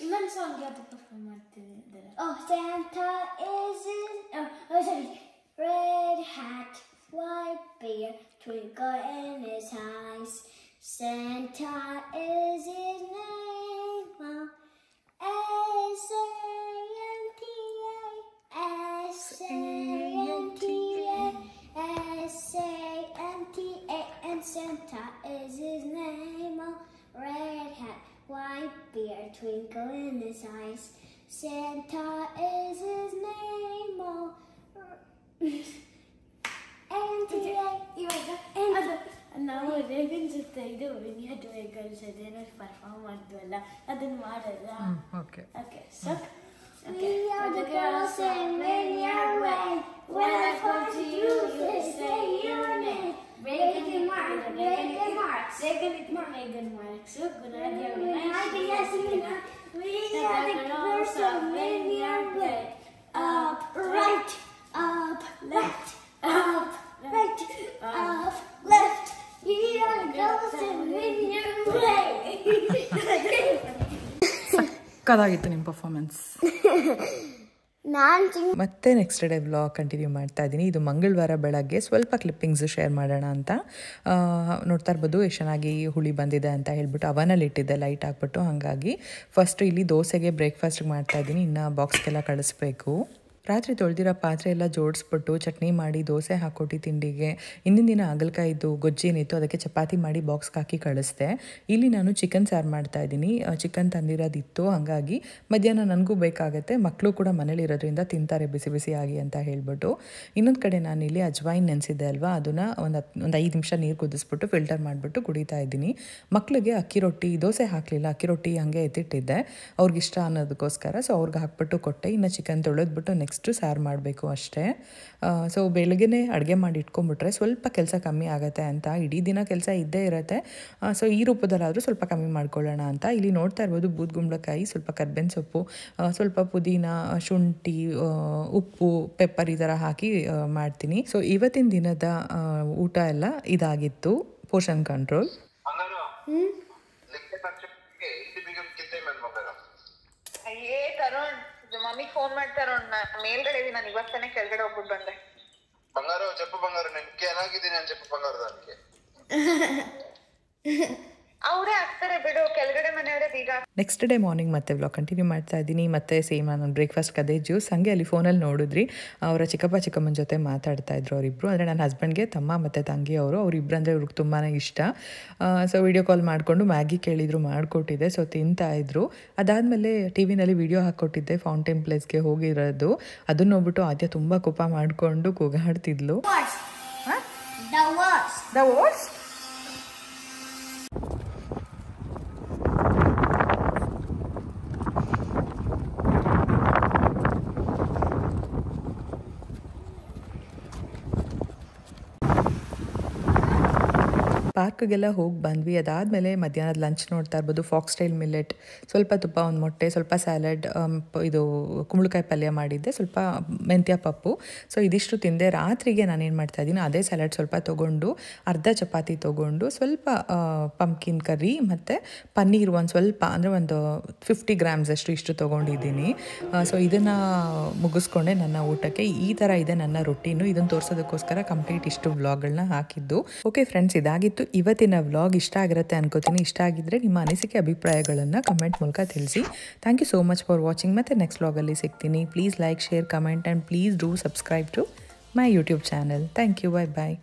ಇನ್ನೊಂದು ಸಾಂಗ್ ಯಾವ್ದು ಪರ್ಫಾರ್ಮ್ ಮಾಡ್ತೀವಿ? Santa is in red hat, white beard, twinkle in his eyes. Santa is his name, S-A-N-T-A, S-A-N-T-A, S-A-N-T-A, and Santa is his name, red hat, white beard, twinkle in his eyes. Santa is his name, N-T-A, vegan ಜೊತೆ ಇದು veneer ವೇಗನ್ಸ್ ಅದೇನೋ perform ಮಾಡಿದ್ವಲ್ಲ ಅದನ್ನ ಮಾಡಲ್ಲ. Okay Okay, so we are the girls and when you're away. When I come to you, you say your name. Reagan Marks, Reagan Marks, Reagan Marks. So good idea. We are the girls and when you're away. Up, right, up, left, up, right, up, left. We are the girls and when you're away. ಸಕ್ಕತ್ತಾಗಿತ್ತು ನಿಮ್ಮ performance. ಮತ್ತೆ next day vlog continue ಮಾಡ್ತಾ ಇದ್ದೀನಿ. ಇದು ಮಂಗಳವಾರ ಬೆಳಗ್ಗೆ ಸ್ವಲ್ಪ clippings share ಮಾಡೋಣ ಅಂತ. ನೋಡ್ತಾ ಇರ್ಬೋದು ಎಷ್ಟು ಚೆನ್ನಾಗಿ ಹುಳಿ ಬಂದಿದೆ ಅಂತ ಹೇಳ್ಬಿಟ್ಟು ಅವನಲ್ಲಿ ಇಟ್ಟಿದ್ದೆ ಲೈಟ್ ಹಾಕ್ಬಿಟ್ಟು. ಹಾಗಾಗಿ ಫಸ್ಟು ಇಲ್ಲಿ ದೋಸೆಗೆ ಬ್ರೇಕ್ಫಾಸ್ಟ್ಗೆ ಮಾಡ್ತಾ ಇದ್ದೀನಿ. ಇನ್ನು ಬಾಕ್ಸ್ಗೆಲ್ಲ ಕಳಿಸ್ಬೇಕು. ರಾತ್ರಿ ತೊಳೆದಿರೋ ಪಾತ್ರೆ ಎಲ್ಲ ಜೋಡಿಸ್ಬಿಟ್ಟು ಚಟ್ನಿ ಮಾಡಿ ದೋಸೆ ಹಾಕ್ಕೊಟ್ಟು ತಿಂಡಿಗೆ. ಹಿಂದಿನ ದಿನ ಹಾಗಲಕಾಯಿದು ಗೊಜ್ಜೇನಿತ್ತು ಅದಕ್ಕೆ ಚಪಾತಿ ಮಾಡಿ ಬಾಕ್ಸ್ಗೆ ಹಾಕಿ ಕಳಿಸ್ದೆ. ಇಲ್ಲಿ ನಾನು ಚಿಕನ್ ಸಾರು ಮಾಡ್ತಾ ಇದ್ದೀನಿ. ಚಿಕನ್ ತಂದಿರೋದಿತ್ತು, ಹಾಗಾಗಿ ಮಧ್ಯಾಹ್ನ ನನಗೂ ಬೇಕಾಗುತ್ತೆ, ಮಕ್ಕಳು ಕೂಡ ಮನೇಲಿ ಇರೋದ್ರಿಂದ ತಿಂತಾರೆ ಬಿಸಿ ಬಿಸಿಯಾಗಿ ಅಂತ ಹೇಳ್ಬಿಟ್ಟು. ಇನ್ನೊಂದು ಕಡೆ ನಾನು ಇಲ್ಲಿ ಅಜ್ವೈನ್ ನೆನೆಸಿದ್ದೆ ಅಲ್ವಾ, ಅದನ್ನು ಒಂದು 5 ನಿಮಿಷ ನೀರು ಕುದಿಸ್ಬಿಟ್ಟು ಫಿಲ್ಟರ್ ಮಾಡಿಬಿಟ್ಟು ಕುಡಿತಾ ಇದ್ದೀನಿ. ಮಕ್ಕಳಿಗೆ ಅಕ್ಕಿ ರೊಟ್ಟಿ ದೋಸೆ ಹಾಕಲಿಲ್ಲ, ಅಕ್ಕಿ ರೊಟ್ಟಿ ಹಾಗೆ ಎತ್ತಿಟ್ಟಿದ್ದೆ ಅವ್ರಿಗಿಷ್ಟ ಅನ್ನೋದಕ್ಕೋಸ್ಕರ. ಸೊ ಅವ್ರಿಗೆ ಹಾಕ್ಬಿಟ್ಟು ಕೊಟ್ಟೆ. ಇನ್ನು ಚಿಕನ್ ತೊಳೆದ್ಬಿಟ್ಟು ನೆಕ್ಸ್ಟ್ ಸಾರು ಮಾಡಬೇಕು ಅಷ್ಟೇ. ಸೊ ಬೆಳಗ್ಗೆ ಅಡುಗೆ ಮಾಡಿ ಇಟ್ಕೊಂಡ್ಬಿಟ್ರೆ ಸ್ವಲ್ಪ ಕೆಲಸ ಕಮ್ಮಿ ಆಗುತ್ತೆ ಅಂತ. ಇಡೀ ದಿನ ಕೆಲಸ ಇದ್ದೇ ಇರುತ್ತೆ. ಸೊ ಈ ರೂಪದಲ್ಲಾದರೂ ಸ್ವಲ್ಪ ಕಮ್ಮಿ ಮಾಡ್ಕೊಳ್ಳೋಣ ಅಂತ. ಇಲ್ಲಿ ನೋಡ್ತಾ ಇರ್ಬೋದು ಬೂದ್ಗುಂಬಳಕಾಯಿ, ಸ್ವಲ್ಪ ಕರ್ಬೇವಿನ ಸೊಪ್ಪು, ಸ್ವಲ್ಪ ಪುದೀನ, ಶುಂಠಿ, ಉಪ್ಪು, ಪೆಪ್ಪರ್ ಈ ಥರ ಹಾಕಿ ಮಾಡ್ತೀನಿ. ಸೊ ಇವತ್ತಿನ ದಿನದ ಊಟ ಎಲ್ಲ ಇದಾಗಿತ್ತು. Portion control. ಅಯ್ಯೇ ತರುಣ್, ಮಮ್ಮಿ ಫೋನ್ ಮಾಡ್ತಾರ. ಮೇಲ್ಗಡೆ ಇದೀನಿ ನಾನು, ಇವಾಗ ತಾನೇ ಕೆಳಗಡೆ ಹೋಗ್ಬಿಟ್ಟು ಬಂದೆ. ಬಂಗಾರ చెప్పు ಬಂಗಾರ, ನಿಮ್ಗೆ ಏನಾಗಿದ್ದೀನಿ ಅಂತ చెప్పు ಬಂಗಾರ. ನನಗೆ ಅವರೇ ಆಗ್ತಾರೆ ಬಿಡು, ಕೆಳಗಡೆ ಮನೆಯವರೇ ಬೀಗ. ನೆಕ್ಸ್ಟ್ ಡೇ ಮಾರ್ನಿಂಗ್ ಮತ್ತೆ ವ್ಲಾಗ್ ಕಂಟಿನ್ಯೂ ಮಾಡ್ತಾ ಇದ್ದೀನಿ. ಮತ್ತೆ ಸೇಮ್ ನಾನು ಬ್ರೇಕ್ಫಾಸ್ಟ್ಗೆ ಅದೇ ಜ್ಯೂಸ್. ಹಾಗೆ ಅಲ್ಲಿ ಫೋನಲ್ಲಿ ನೋಡಿದ್ರಿ ಅವರ ಚಿಕ್ಕಪ್ಪ ಚಿಕ್ಕಮ್ಮನ ಜೊತೆ ಮಾತಾಡ್ತಾ ಇದ್ರು ಅವರಿಬ್ಬರು. ಅಂದರೆ ನನ್ನ ಹಸ್ಬೆಂಡ್ಗೆ ತಮ್ಮ ಮತ್ತು ತಂಗಿ ಅವರಿಬ್ಬರು ಅಂದರೆ ಅವ್ರಿಗೆ ತುಂಬಾ ಇಷ್ಟ. ಸೊ ವಿಡಿಯೋ ಕಾಲ್ ಮಾಡಿಕೊಂಡು ಮ್ಯಾಗಿ ಕೇಳಿದ್ರು, ಮಾಡಿಕೊಟ್ಟಿದ್ದೆ. ಸೊ ತಿಂತಾಯಿದ್ರು. ಅದಾದಮೇಲೆ ಟಿ ವಿನಲ್ಲಿ ವಿಡಿಯೋ ಹಾಕ್ಕೊಟ್ಟಿದ್ದೆ ಫೌಂಟೇನ್ ಪ್ಲೇಸ್ಗೆ ಹೋಗಿರೋದು. ಅದನ್ನ ನೋಡ್ಬಿಟ್ಟು ಆದ್ಯ ತುಂಬ ಕೋಪ ಮಾಡಿಕೊಂಡು ಕೂಗಾಡ್ತಿದ್ಲು. ಪಾರ್ಕ್ಗೆಲ್ಲ ಹೋಗಿ ಬಂದ್ವಿ. ಅದಾದಮೇಲೆ ಮಧ್ಯಾಹ್ನದ ಲಂಚ್ ನೋಡ್ತಾ ಇರ್ಬೋದು. ಫಾಕ್ಸ್ ಸ್ಟೈಲ್ ಮಿಲ್ಲೆಟ್, ಸ್ವಲ್ಪ ತುಪ್ಪ, ಒಂದು ಮೊಟ್ಟೆ, ಸ್ವಲ್ಪ ಸ್ಯಾಲಡ್, ಇದು ಕುಂಬಳಕಾಯಿ ಪಲ್ಯ ಮಾಡಿದ್ದೆ, ಸ್ವಲ್ಪ ಮೆಂತ್ಯ ಪಪ್ಪು. ಸೊ ಇದಿಷ್ಟು ತಿಂದೆ. ರಾತ್ರಿಗೆ ನಾನೇನು ಮಾಡ್ತಾಯಿದ್ದೀನಿ, ಅದೇ ಸ್ಯಾಲಡ್ ಸ್ವಲ್ಪ ತೊಗೊಂಡು ಅರ್ಧ ಚಪಾತಿ ತೊಗೊಂಡು ಸ್ವಲ್ಪ ಪಂಪ್ಕಿನ್ ಕರ್ರಿ ಮತ್ತು ಪನ್ನೀರ್ ಒಂದು ಸ್ವಲ್ಪ ಅಂದರೆ ಒಂದು 50 ಗ್ರಾಮ್ಸ್ ಅಷ್ಟು ಇಷ್ಟು ತೊಗೊಂಡಿದ್ದೀನಿ. ಸೊ ಇದನ್ನು ಮುಗಿಸ್ಕೊಂಡೆ ನನ್ನ ಊಟಕ್ಕೆ. ಈ ಥರ ಇದೆ ನನ್ನ ರೊಟೀನು. ಇದನ್ನು ತೋರಿಸೋದಕ್ಕೋಸ್ಕರ ಕಂಪ್ಲೀಟ್ ಇಷ್ಟು ವ್ಲಾಗ್ಗಳನ್ನ ಹಾಕಿದ್ದು. ಓಕೆ ಫ್ರೆಂಡ್ಸ್, ಇದಾಗಿತ್ತು ಇವತ್ತಿನ ವ್ಲಾಗ್. ಇಷ್ಟ ಆಗಿರುತ್ತೆ ಅನ್ಕೋತೀನಿ. ಇಷ್ಟ ಆಗಿದ್ದರೆ ನಿಮ್ಮ ಅನಿಸಿಕೆ ಅಭಿಪ್ರಾಯಗಳನ್ನು ಕಮೆಂಟ್ ಮೂಲಕ ತಿಳಿಸಿ. Thank you so much for watching. ಮತ್ತು ನೆಕ್ಸ್ಟ್ ವ್ಲಾಗಲ್ಲಿ ಸಿಗ್ತೀನಿ. Please like, share, comment and please do subscribe to my YouTube channel. Thank you. Bye bye.